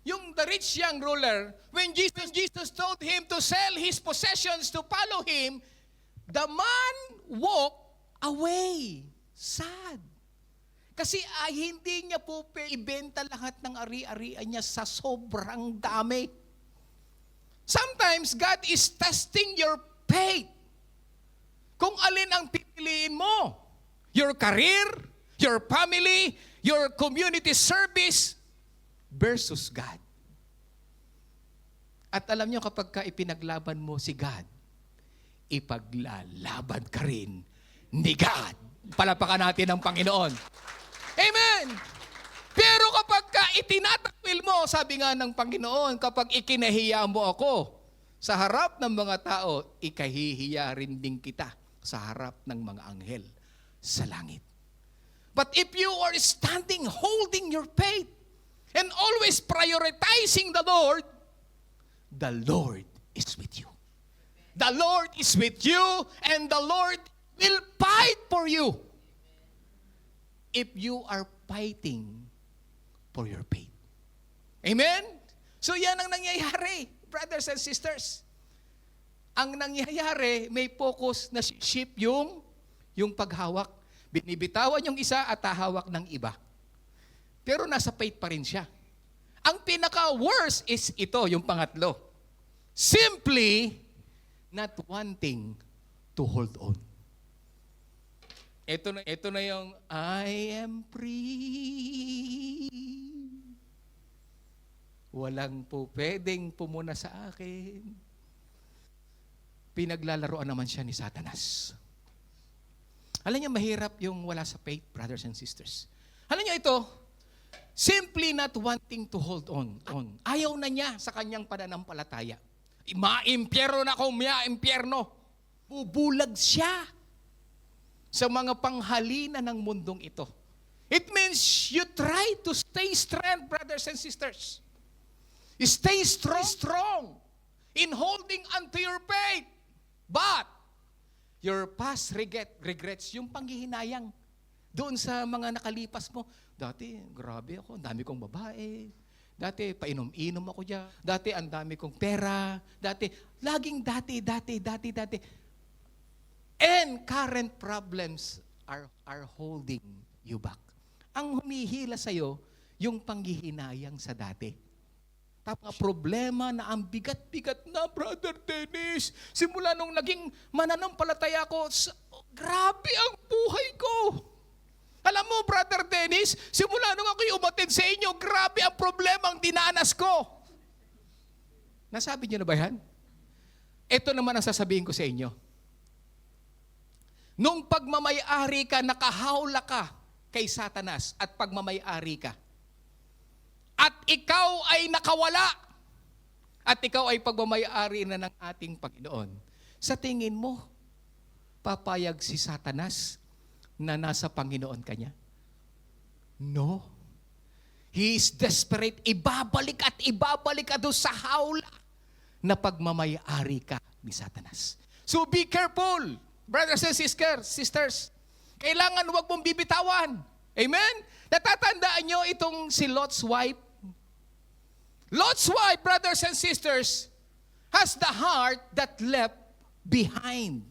Speaker 1: Yung the rich young ruler, when Jesus told him to sell his possessions to follow him, the man walked away. Sad. Kasi hindi niya po ibenta lahat ng ari-arian niya sa sobrang dami. Sometimes God is testing your faith. Kung alin ang pipiliin mo, your career, your family, your community service versus God. At alam niyo kapag ka ipinaglaban mo si God, ipaglalaban ka rin ni God. Palapakan natin ang Panginoon. Amen! Pero kapag ka itinatakwil mo, sabi nga ng Panginoon, kapag ikinahiya mo ako sa harap ng mga tao, ikahihiya rin din kita sa harap ng mga anghel sa langit. But if you are standing, holding your faith, and always prioritizing the Lord is with you. The Lord is with you, and the Lord will fight for you. If you are fighting for your faith. Amen? So yan ang nangyayari, brothers and sisters. Ang nangyayari, may focus na shift yung paghawak. Binibitawan yung isa at hahawak ng iba. Pero nasa faith pa rin siya. Ang pinaka-worst is ito, yung pangatlo. Simply not wanting to hold on. Ito na yung, I am free. Walang po pwedeng pumuna sa akin. Pinaglalaroan naman siya ni Satanas. Alam niyo, mahirap yung wala sa faith, brothers and sisters. Alam niyo ito, simply not wanting to hold on. Ayaw na niya sa kanyang pananampalataya. Ma-impyerno na ako, ma-impyerno. Bubulag siya sa mga panghalina ng mundong ito. It means you try to stay strong, brothers and sisters. Stay strong in holding onto your faith. But your past regrets, yung panghihinayang doon sa mga nakalipas mo. Dati, grabe ako, ang dami kong babae. Dati, painom-inom ako dyan. Dati, ang dami kong pera. Dati, laging dati. And current problems are holding you back. Ang humihila sa'yo, yung panghihinayang sa dati. Tapos problema na ang bigat-bigat na, Brother Dennis. Simula nung naging mananampalataya ko, grabe ang buhay ko. Alam mo, Brother Dennis, simula nung ako'y umatid sa inyo, grabe ang problema ang dinanas ko. Nasabi niyo na ba yan? Ito naman ang sasabihin ko sa inyo. Nung pagmamayari ka, nakahawla ka kay Satanas at pagmamayari ka. At ikaw ay nakawala. At ikaw ay pagmamayari na ng ating Panginoon. Sa tingin mo, papayag si Satanas na nasa Panginoon ka niya? No. He is desperate. Ibabalik ka doon sa hawla na pagmamayari ka ni Satanas. So be careful, brothers and sisters. Kailangan huwag mong bibitawan. Amen? Natatandaan nyo itong si Lot's wife? Lot's wife, brothers and sisters, has the heart that left behind.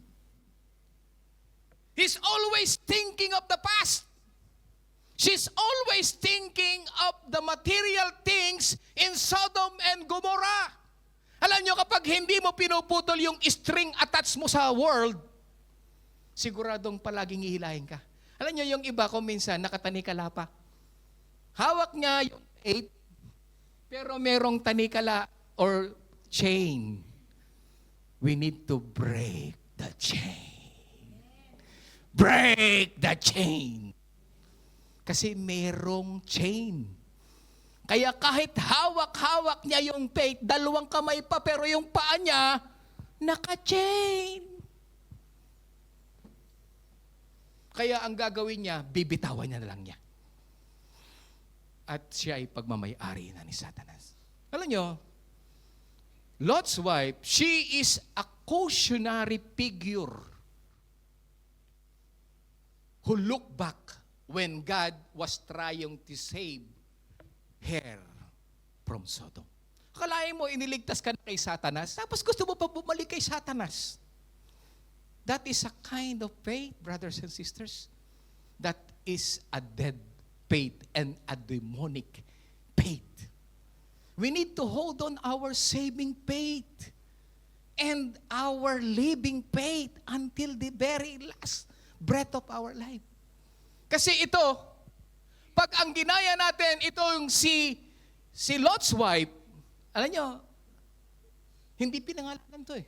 Speaker 1: He's always thinking of the past. She's always thinking of the material things in Sodom and Gomorrah. Alam nyo, kapag hindi mo pinuputol yung string attached mo sa world, siguradong palaging ihilahin ka. Alam nyo, yung iba ko minsan nakatanikala pa. Hawak niya yung faith, pero merong tanikala or chain. We need to break the chain. Break the chain. Kasi merong chain. Kaya kahit hawak-hawak niya yung faith, dalawang kamay pa, pero yung paa niya, naka-chain. Kaya ang gagawin niya, bibitawan niya na lang niya. At siya ay pagmamayari na ni Satanas. Alam nyo, Lot's wife, she is a cautionary figure who looked back when God was trying to save her from Sodom. Akalain mo, iniligtas ka na kay Satanas, tapos gusto mo pa bumalik kay Satanas. That is a kind of faith, brothers and sisters. That is a dead faith and a demonic faith. We need to hold on our saving faith and our living faith until the very last breath of our life. Kasi ito, pag ang ginaya natin, ito yung si Lot's wife, alam nyo, hindi pinangalanan to eh.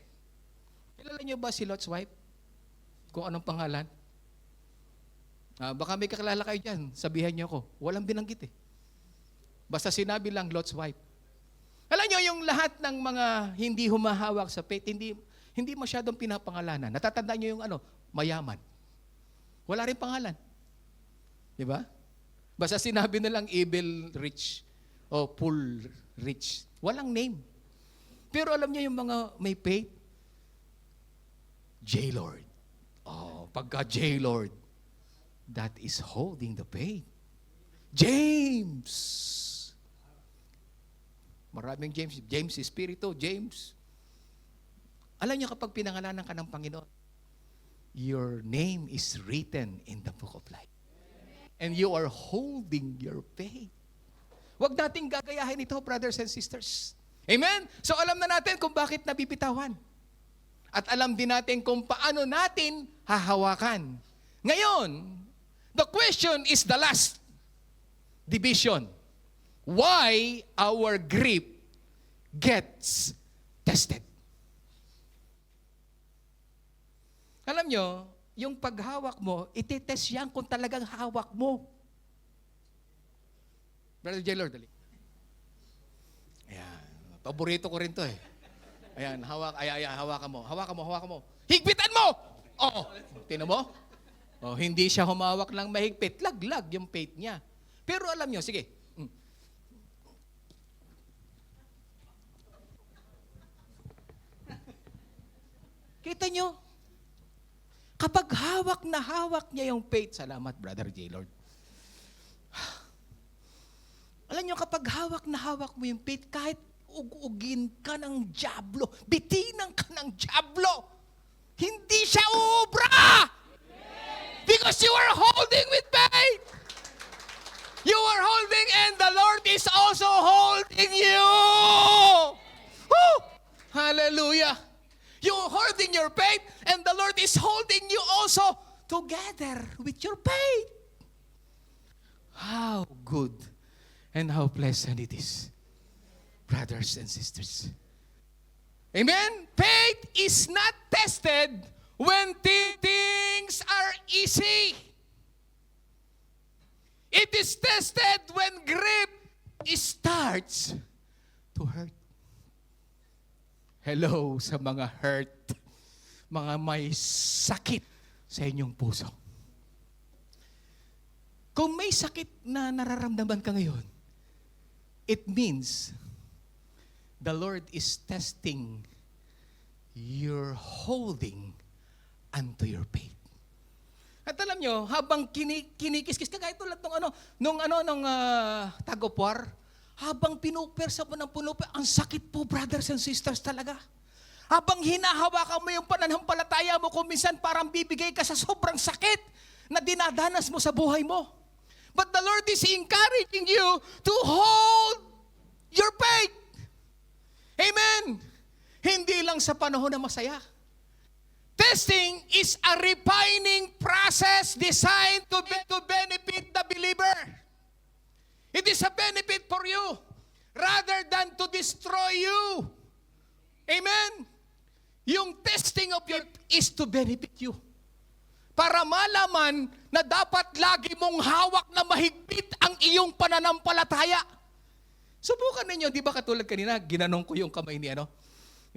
Speaker 1: Kilala nyo ba si Lot's wife? Kung anong pangalan? Baka may kakilala kayo dyan, sabihan nyo ako. Walang binanggit eh. Basta sinabi lang Lot's wife. Alam nyo, yung lahat ng mga hindi humahawak sa faith, hindi masyadong pinapangalanan. Natatandaan nyo yung mayaman. Wala rin pangalan. Di ba? Basta sinabi na lang evil rich o poor rich. Walang name. Pero alam niyo yung mga may faith? J-Lord. Oh, pagka J-Lord, that is holding the faith. James. Maraming James. James Espiritu, James. Alam niyo kapag pinangalanan ka ng Panginoon, your name is written in the book of life. And you are holding your faith. Huwag nating gagayahin ito, brothers and sisters. Amen? So alam na natin kung bakit nabibitawan. At alam din natin kung paano natin hahawakan. Ngayon, the question is the last division. Why our grip gets tested. Alam nyo, yung paghawak mo, ititest yan kung talagang hawak mo. Brother J. Lord, dali. Ayan. Paborito ko rin to eh. Ayan, hawakan mo. Hawakan mo. Higpitan mo! Oo. Tinan mo? Oh, hindi siya humawak lang mahigpit. Laglag yung faith niya. Pero alam nyo, sige. Kita nyo? Kapag hawak na hawak niya yung faith, salamat, Brother J. Lord. Alam nyo, kapag hawak na hawak mo yung faith, kahit ugugin ka ng dyablo, bitinan ka ng dyablo, hindi siya uubra! Because you are holding with faith. You are holding and the Lord is also holding you. Woo! Hallelujah. You are holding your faith and the Lord is holding you also together with your faith. How good and how pleasant it is, brothers and sisters. Amen? Faith is not tested when things are easy. It is tested when grip starts to hurt. Hello sa mga hurt, mga may sakit sa inyong puso. Kung may sakit na nararamdaman ka ngayon, it means the Lord is testing your holding unto your faith. At alam nyo, habang kinikis-kis ka, kahit tulad nung tagopwar, habang pinupersa mo ng punuper, ang sakit po, brothers and sisters, talaga. Habang hinahawakan mo yung pananampalataya mo, kung minsan parang bibigay ka sa sobrang sakit na dinadanas mo sa buhay mo. But the Lord is encouraging you to hold your faith. Amen. Hindi lang sa panahon na masaya. Testing is a refining process designed to benefit the believer. It is a benefit for you rather than to destroy you. Amen? Yung testing of your is to benefit you. Para malaman na dapat lagi mong hawak na mahigpit ang iyong pananampalataya. Subukan ninyo, di ba katulad kanina, ginanong ko yung kamay ni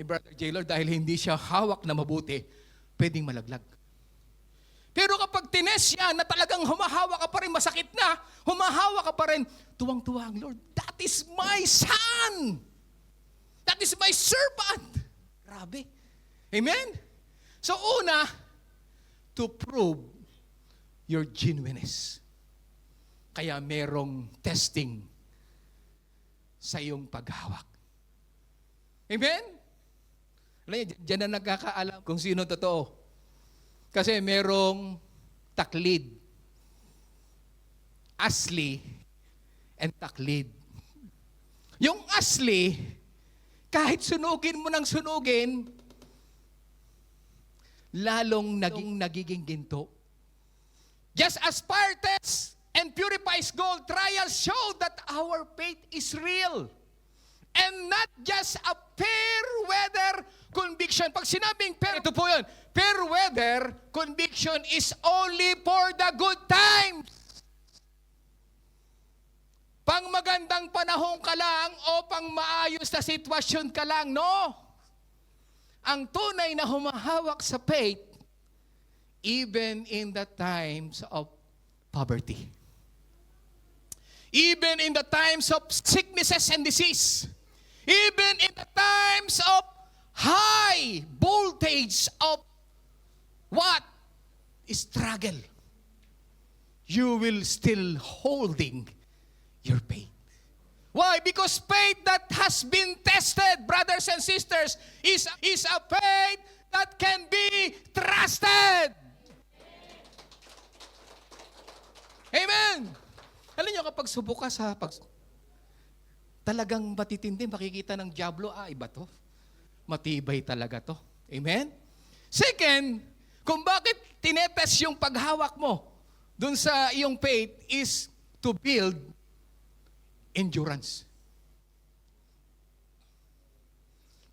Speaker 1: Brother J. Lord dahil hindi siya hawak na mabuti, pwedeng malaglag. Pero kapag tines yan na talagang humahawa ka pa rin, masakit na, humahawa ka pa rin, tuwang-tuwa ang Lord. That is my son! That is my servant! Grabe. Amen? So una, to prove your genuineness. Kaya merong testing sa iyong paghawak. Amen? Diyan na nagkakaalam kung sino totoo. Kasi merong taklid. Asli and taklid. Yung asli, kahit sunugin mo ng sunugin, lalong nagiging ginto. Just as fire tests and purifies gold, trials show that our faith is real. And not just a fair weather conviction. Pag sinabing fair, ito po yun. Fair weather conviction is only for the good times. Pang magandang panahon ka lang o pang maayos na sitwasyon ka lang, no. Ang tunay na humahawak sa faith, even in the times of poverty. even in the times of sicknesses and disease, even in the times of high voltage of what? Struggle, you will still holding your faith. Why? Because faith that has been tested, brothers and sisters, is a faith that can be trusted. Amen. Alam niyo, kapag subok ka talagang matitindi, makikita ng dyablo, iba to. Matibay talaga to. Amen? Second, kung bakit tinetest yung paghawak mo dun sa iyong faith is to build endurance.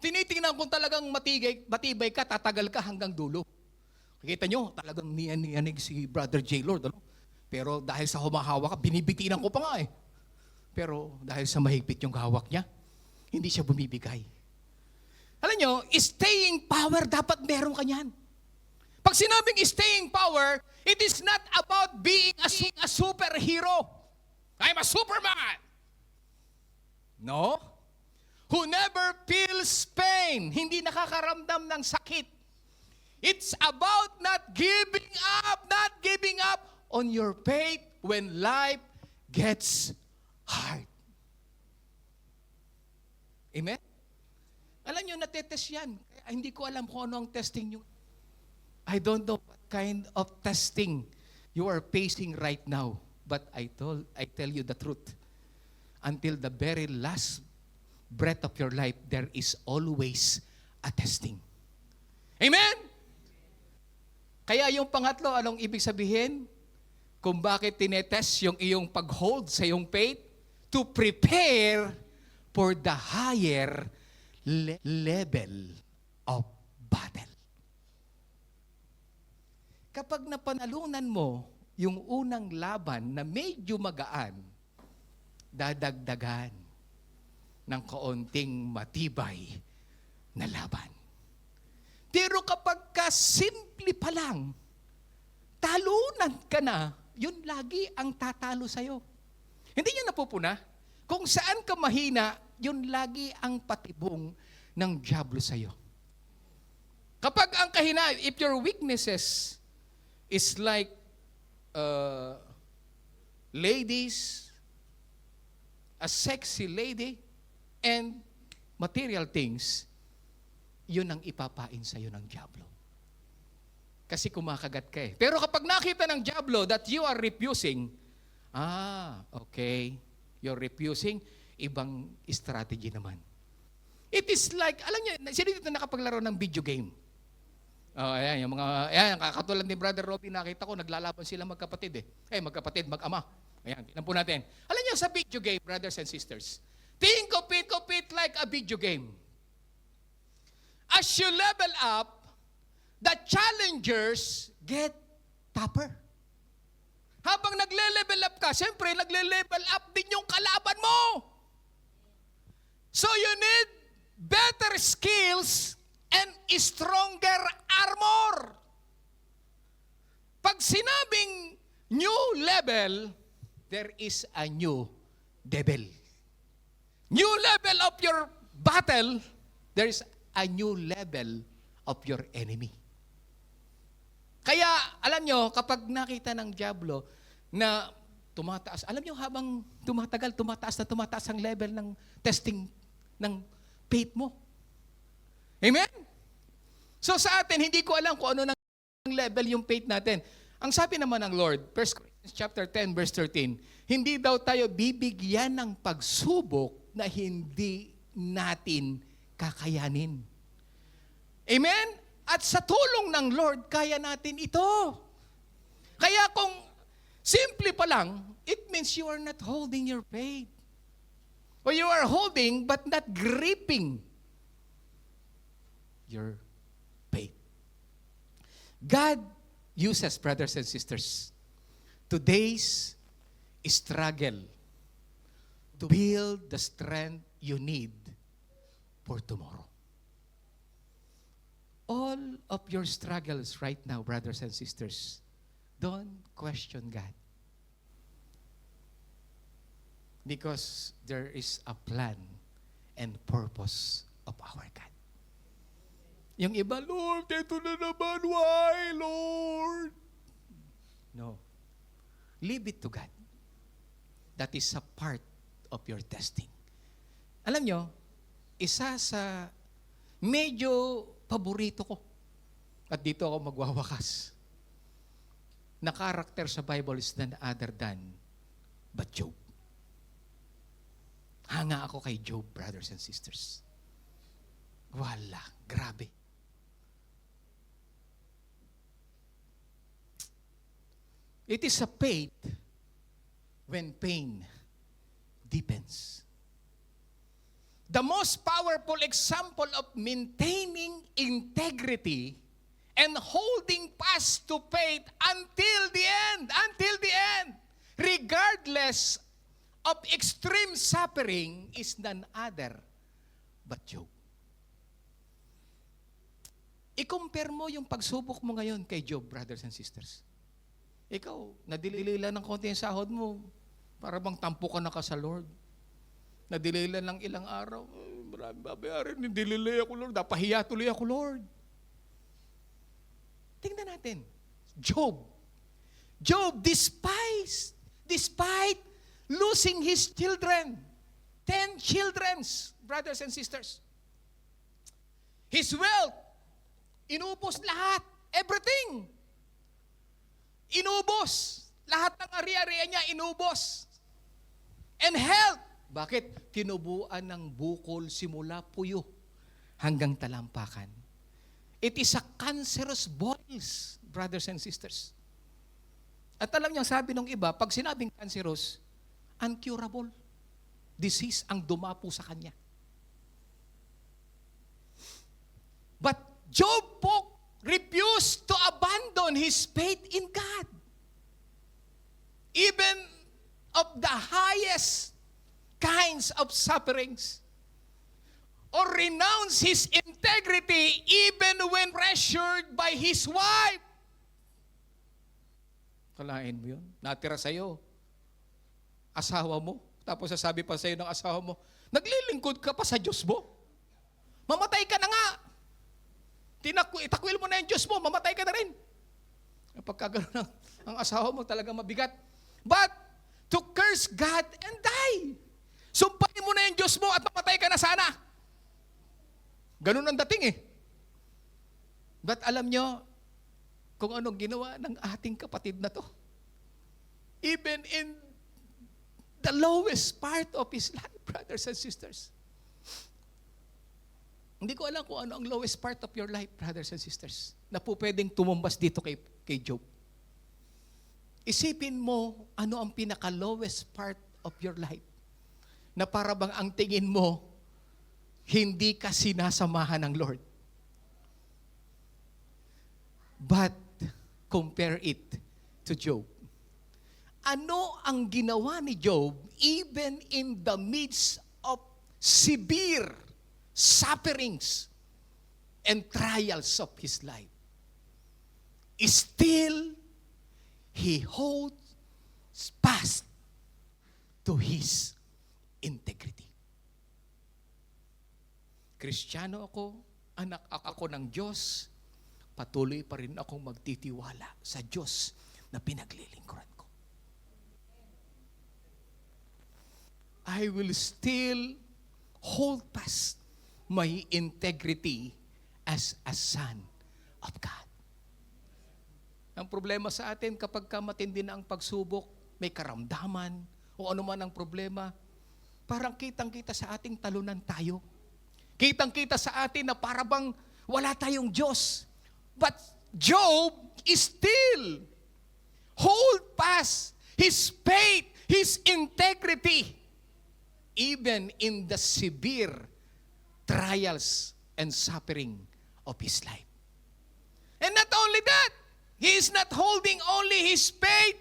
Speaker 1: Tinitingnan kung talagang matibay ka, tatagal ka hanggang dulo. Kita nyo, talagang niyanig si Brother J. Lord. Ano? Pero dahil sa humahawa ka, binibitinan ko pa nga eh. Pero dahil sa mahigpit yung hawak niya, hindi siya bumibigay. Alam nyo, staying power, dapat meron ka niyan. Pag sinabing staying power, it is not about being a superhero. I'm a Superman. No. Who never feels pain, hindi nakakaramdam ng sakit. It's about not giving up on your faith when life gets hard. Amen? Alam nyo, natetest yan. Kaya hindi ko alam kung ano ang testing nyo. I don't know what kind of testing you are facing right now. But I tell you the truth. Until the very last breath of your life, there is always a testing. Amen? Kaya yung pangatlo, anong ibig sabihin? Kung bakit tinetest yung iyong pag-hold sa iyong faith? To prepare for the higher level of battle. Kapag napanalunan mo yung unang laban na medyo magaan, dadagdagan ng kaunting matibay na laban. Pero kapag simple pa lang, talunan ka na, yun lagi ang tatalo sa'yo. Hindi niya napupuna. Kung saan ka mahina, yun lagi ang patibong ng dyablo sa'yo. Kapag ang kahina, if your weaknesses is like ladies, a sexy lady, and material things, yun ang ipapain sa'yo ng dyablo. Kasi kumakagat ka eh. Pero kapag nakita ng dyablo that you are refusing, okay, you're refusing, ibang strategy naman. It is like, alam niyo, sino dito nakapaglaro ng video game? Ayan, yung mga, katulad ni Brother Robby, nakita ko, naglalaban sila magkapatid eh. Magkapatid, mag-ama. Ayan, tingnan po natin. Alam niyo, sa video game, brothers and sisters, think of it like a video game. As you level up, the challengers get tougher. Habang nagle-level up ka, siyempre, nagle-level up din yung kalaban mo. So you need better skills and stronger armor. Pag sinabing new level, there is a new devil. New level of your battle, there is a new level of your enemy. Kaya, alam nyo, kapag nakita ng dyablo na tumataas, alam nyo, habang tumatagal, tumataas ang level ng testing ng faith mo. Amen? So sa atin, hindi ko alam kung ano ng level yung faith natin. Ang sabi naman ng Lord, 1 Corinthians chapter 10, verse 13, hindi daw tayo bibigyan ng pagsubok na hindi natin kakayanin. Amen? At sa tulong ng Lord, kaya natin ito. Kaya kung simple pa lang, it means you are not holding your faith. Or you are holding but not gripping your faith. God uses, brothers and sisters, today's struggle to build the strength you need for tomorrow. All of your struggles right now, brothers and sisters, don't question God. Because there is a plan and purpose of our God. Yung iba, Lord, ito na naman, why, Lord? No. Leave it to God. That is a part of your testing. Alam nyo, isa sa medyo paborito ko, at dito ako magwawakas, na karakter sa Bible is none other than but Job. Hanga ako kay Job, brothers and sisters. Wala, grabe. It is a faith when pain deepens. The most powerful example of maintaining integrity and holding fast to faith until the end, regardless of extreme suffering, is none other but Job. I-compare mo yung pagsubok mo ngayon kay Job, brothers and sisters. Ikaw, nadilay lang ng konti yung sahod mo, para bang tampukan na ka sa Lord. Nadilay lang ilang araw, marami babayaran, nidilay ako, Lord. Napahiya tuloy ako, Lord. Tingnan natin. Job, despite losing his children, 10 children, brothers and sisters. His wealth, inubos lahat, everything. Inubos. Lahat ng ari-arian niya, inubos. And health, bakit? Tinubuan ng bukol simula puyo hanggang talampakan. It is a cancerous boils, brothers and sisters. At alam niyo, sabi ng iba, pag sinabing cancerous, uncurable disease ang dumapo sa kanya. But Job po refused to abandon his faith in God. Even of the highest kinds of sufferings. Or renounce his integrity even when pressured by his wife. Kalain mo yun? Natira sa'yo. Asawa mo. Tapos sasabi pa sa'yo ng asawa mo, naglilingkod ka pa sa Diyos mo. Mamatay ka na nga. Itakwil mo na yung Diyos mo, mamatay ka na rin. Kapag gano'n ang asawa mo, talagang mabigat. But, to curse God and die. Sumpahin mo na yung Diyos mo at mamatay ka na sana. Ganun ang dating eh. But alam nyo, kung anong ginawa ng ating kapatid na to. Even in the lowest part of his life, brothers and sisters. Hindi ko alam kung ano ang lowest part of your life, brothers and sisters, na po pwedeng tumumbas dito kay Job. Isipin mo ano ang pinaka-lowest part of your life na para bang ang tingin mo hindi ka sinasamahan ng Lord. But compare it to Job. Ano ang ginawa ni Job even in the midst of severe sufferings and trials of his life? Still, he holds fast to his integrity. Kristiyano ako, anak ako ng Diyos, patuloy pa rin akong magtitiwala sa Diyos na pinaglilingkuran ko. I will still hold fast my integrity as a son of God. Ang problema sa atin, kapag matindi na ang pagsubok, may karamdaman, o ano man ang problema, parang kitang-kita sa ating talunan tayo. Kitang-kita sa atin na parang wala tayong Diyos. But Job is still hold fast his faith, his integrity, even in the severe trials and suffering of his life. And not only that, he is not holding only his faith,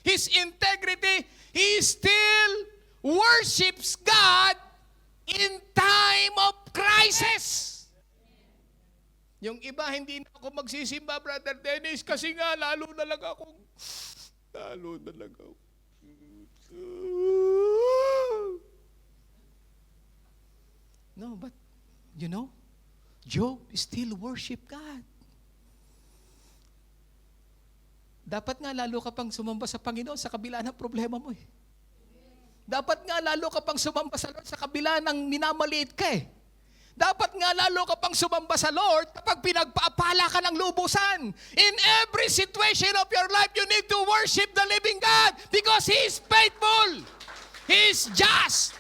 Speaker 1: his integrity, he still worships God in time of crisis. Yung iba, hindi na ako magsisimba, Brother Dennis, kasi nga, lalo na lang ako. No, but, Job still worship God. Dapat nga lalo ka pang sumamba sa Panginoon sa kabila ng problema mo eh. Dapat nga lalo ka pang sumamba sa Lord sa kabila ng minamaliit ka eh. Dapat nga lalo ka pang sumamba sa Lord kapag pinagpaapala ka ng lubusan. In every situation of your life, you need to worship the living God because He is faithful. He is just.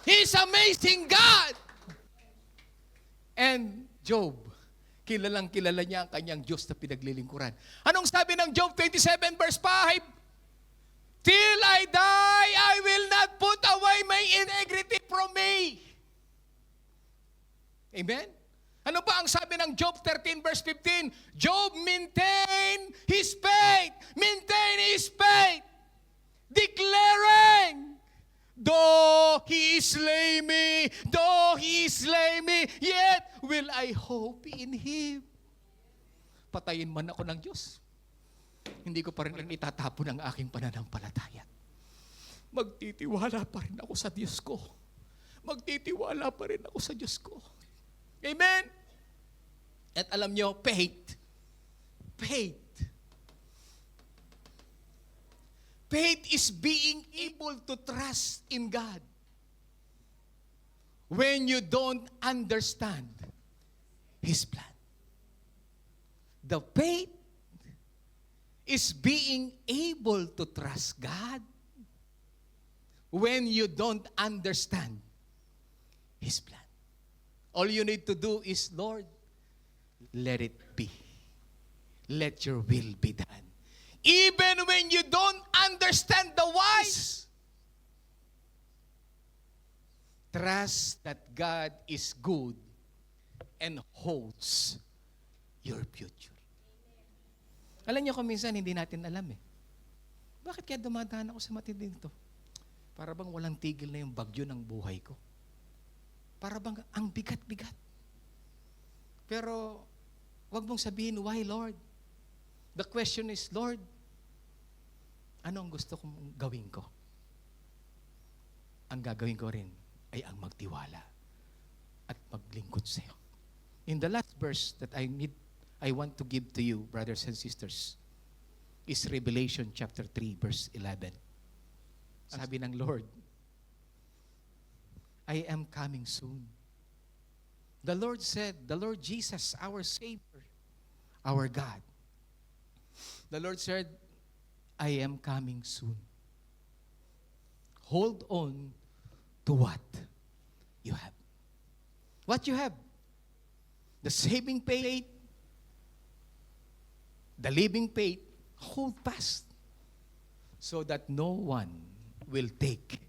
Speaker 1: He is amazing God. And Job, kilalang kilala niya ang kanyang Diyos na pinaglilingkuran. Anong sabi ng Job 27 verse 5? Till I die, I will not put away my integrity from me. Amen? Ano pa ang sabi ng Job 13 verse 15? Job maintain his faith. Maintain his faith. Declaring, though he slay me, yet will I hope in Him. Patayin man ako ng Diyos, hindi ko pa rin itatapon ang aking pananampalataya. Magtitiwala pa rin ako sa Diyos ko. Magtitiwala pa rin ako sa Diyos ko. Amen? At alam nyo, faith. Faith is being able to trust in God when you don't understand His plan. The faith is being able to trust God when you don't understand His plan. All you need to do is, Lord, let it be. Let your will be done. Even when you don't understand the whys, trust that God is good and holds your future. Alam niyo kung minsan hindi natin alam eh. Bakit kaya dumadaan ako sa matinding ito? Para bang walang tigil na yung bagyo ng buhay ko. Para bang ang bigat-bigat. Pero wag mong sabihin, why Lord? The question is, Lord, ano ang gusto kong gawin ko? Ang gagawin ko rin ay ang magtiwala at maglingkod sa iyo. In the last verse that I want to give to you, brothers and sisters, is Revelation chapter 3, verse 11. Sabi ng Lord, I am coming soon. The Lord said, the Lord Jesus, our Savior, our God. The Lord said, I am coming soon. Hold on to what you have. What you have? The saving faith, the living faith, hold fast so that no one will take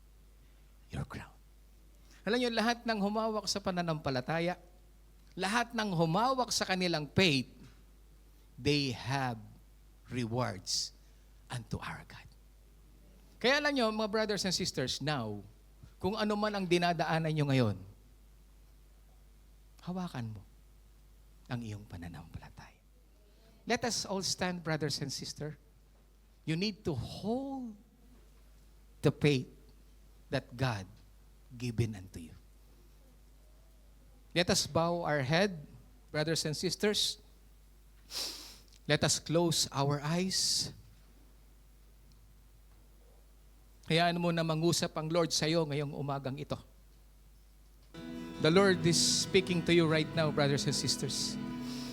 Speaker 1: your crown. Alam niyo, lahat ng humawak sa pananampalataya, lahat ng humawak sa kanilang faith, they have rewards unto our God. Kaya alam niyo, mga brothers and sisters, now, kung ano man ang dinadaanan niyo ngayon, hawakan mo ang iyong pananampalataya. Let us all stand, brothers and sisters. You need to hold the faith that God given unto you. Let us bow our head, brothers and sisters. Let us close our eyes. Hayaan mo na mangusap ang Lord sa iyo ngayong umagang ito. The Lord is speaking to you right now, brothers and sisters.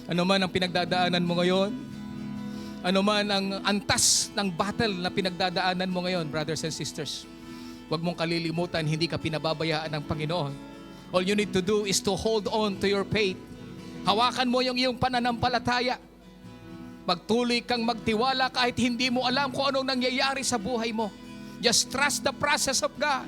Speaker 1: Ano man ang pinagdadaanan mo ngayon, ano man ang antas ng battle na pinagdadaanan mo ngayon, brothers and sisters, huwag mong kalilimutan, hindi ka pinababayaan ng Panginoon. All you need to do is to hold on to your faith. Hawakan mo yung iyong pananampalataya. Magtuloy kang magtiwala kahit hindi mo alam kung anong nangyayari sa buhay mo. Just trust the process of God.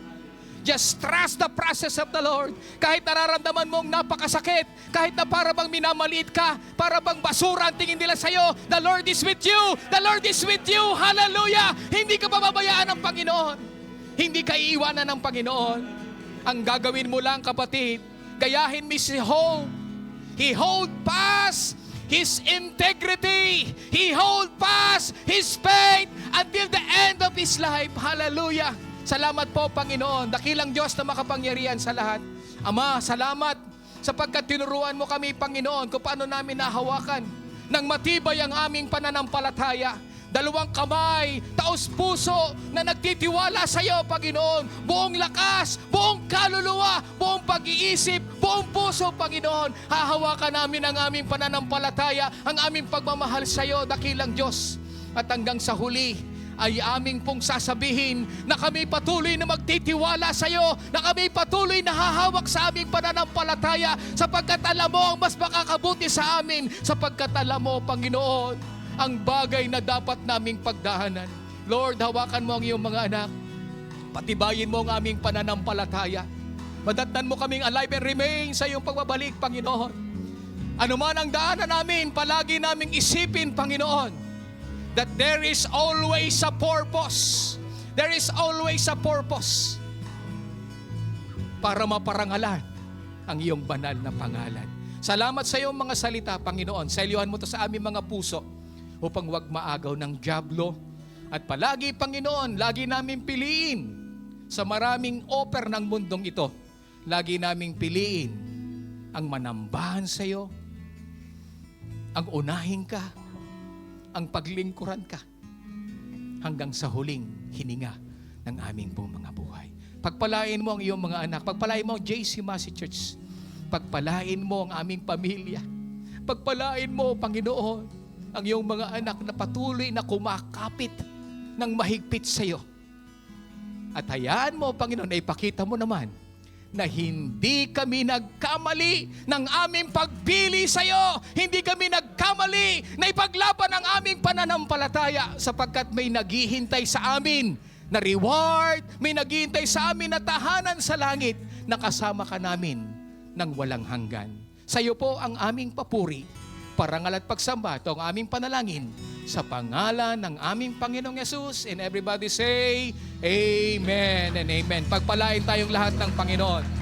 Speaker 1: Just trust the process of the Lord. Kahit nararamdaman mong napakasakit, kahit na para bang minamaliit ka, para bang basura ang tingin nila sa'yo, the Lord is with you. The Lord is with you. Hallelujah! Hindi ka pababayaan ng Panginoon. Hindi ka iiwanan ng Panginoon. Ang gagawin mo lang, kapatid, gayahin mo si Job. He hold fast his integrity. He hold fast his faith until the end of his life. Hallelujah! Salamat po, Panginoon. Dakilang Diyos na makapangyarihan sa lahat. Ama, salamat sapagkat tinuruan mo kami, Panginoon, kung paano namin nahawakan ng matibay ang aming pananampalataya. Dalawang kamay, taos puso na nagtitiwala sa iyo, Panginoon. Buong lakas, buong kaluluwa, buong pag-iisip, buong puso, Panginoon. Hahawakan namin ang aming pananampalataya, ang aming pagmamahal sa iyo, dakilang Diyos. At hanggang sa huli, ay aming pong sasabihin na kami patuloy na magtitiwala sa iyo, na kami patuloy na hahawak sa aming pananampalataya, sapagkat alam mo ang mas makakabuti sa amin, sapagkat alam mo, Panginoon, ang bagay na dapat naming pagdahanan. Lord, hawakan mo ang iyong mga anak. Patibayin mo ang aming pananampalataya. Madatnan mo kaming alive and remain sa iyong pagbabalik, Panginoon. Ano man ang daanan namin, palagi naming isipin, Panginoon, that there is always a purpose. There is always a purpose para maparangalan ang iyong banal na pangalan. Salamat sa iyong mga salita, Panginoon. Selyuhan mo to sa aming mga puso upang wag maagaw ng dyablo. At palagi, Panginoon, lagi namin piliin sa maraming offer ng mundong ito. Lagi namin piliin ang manambahan sa iyo, ang unahin ka, ang paglingkuran ka, hanggang sa huling hininga ng aming pong mga buhay. Pagpalain mo ang iyong mga anak. Pagpalain mo ang JC Masi Church. Pagpalain mo ang aming pamilya. Pagpalain mo, Panginoon, ang iyong mga anak na patuloy na kumakapit ng mahigpit sa iyo. At hayaan mo, Panginoon, ay ipakita mo naman na hindi kami nagkamali ng aming pagpili sa iyo. Hindi kami nagkamali na ipaglaban ang aming pananampalataya, sapagkat may naghihintay sa amin na reward, may naghihintay sa amin na tahanan sa langit, na kasama ka namin ng walang hanggan. Sa iyo po ang aming papuri, parangal at pagsamba. Ito ang aming panalangin sa pangalan ng aming Panginoong Yesus. And everybody say, Amen and Amen. Pagpalain tayong lahat ng Panginoon.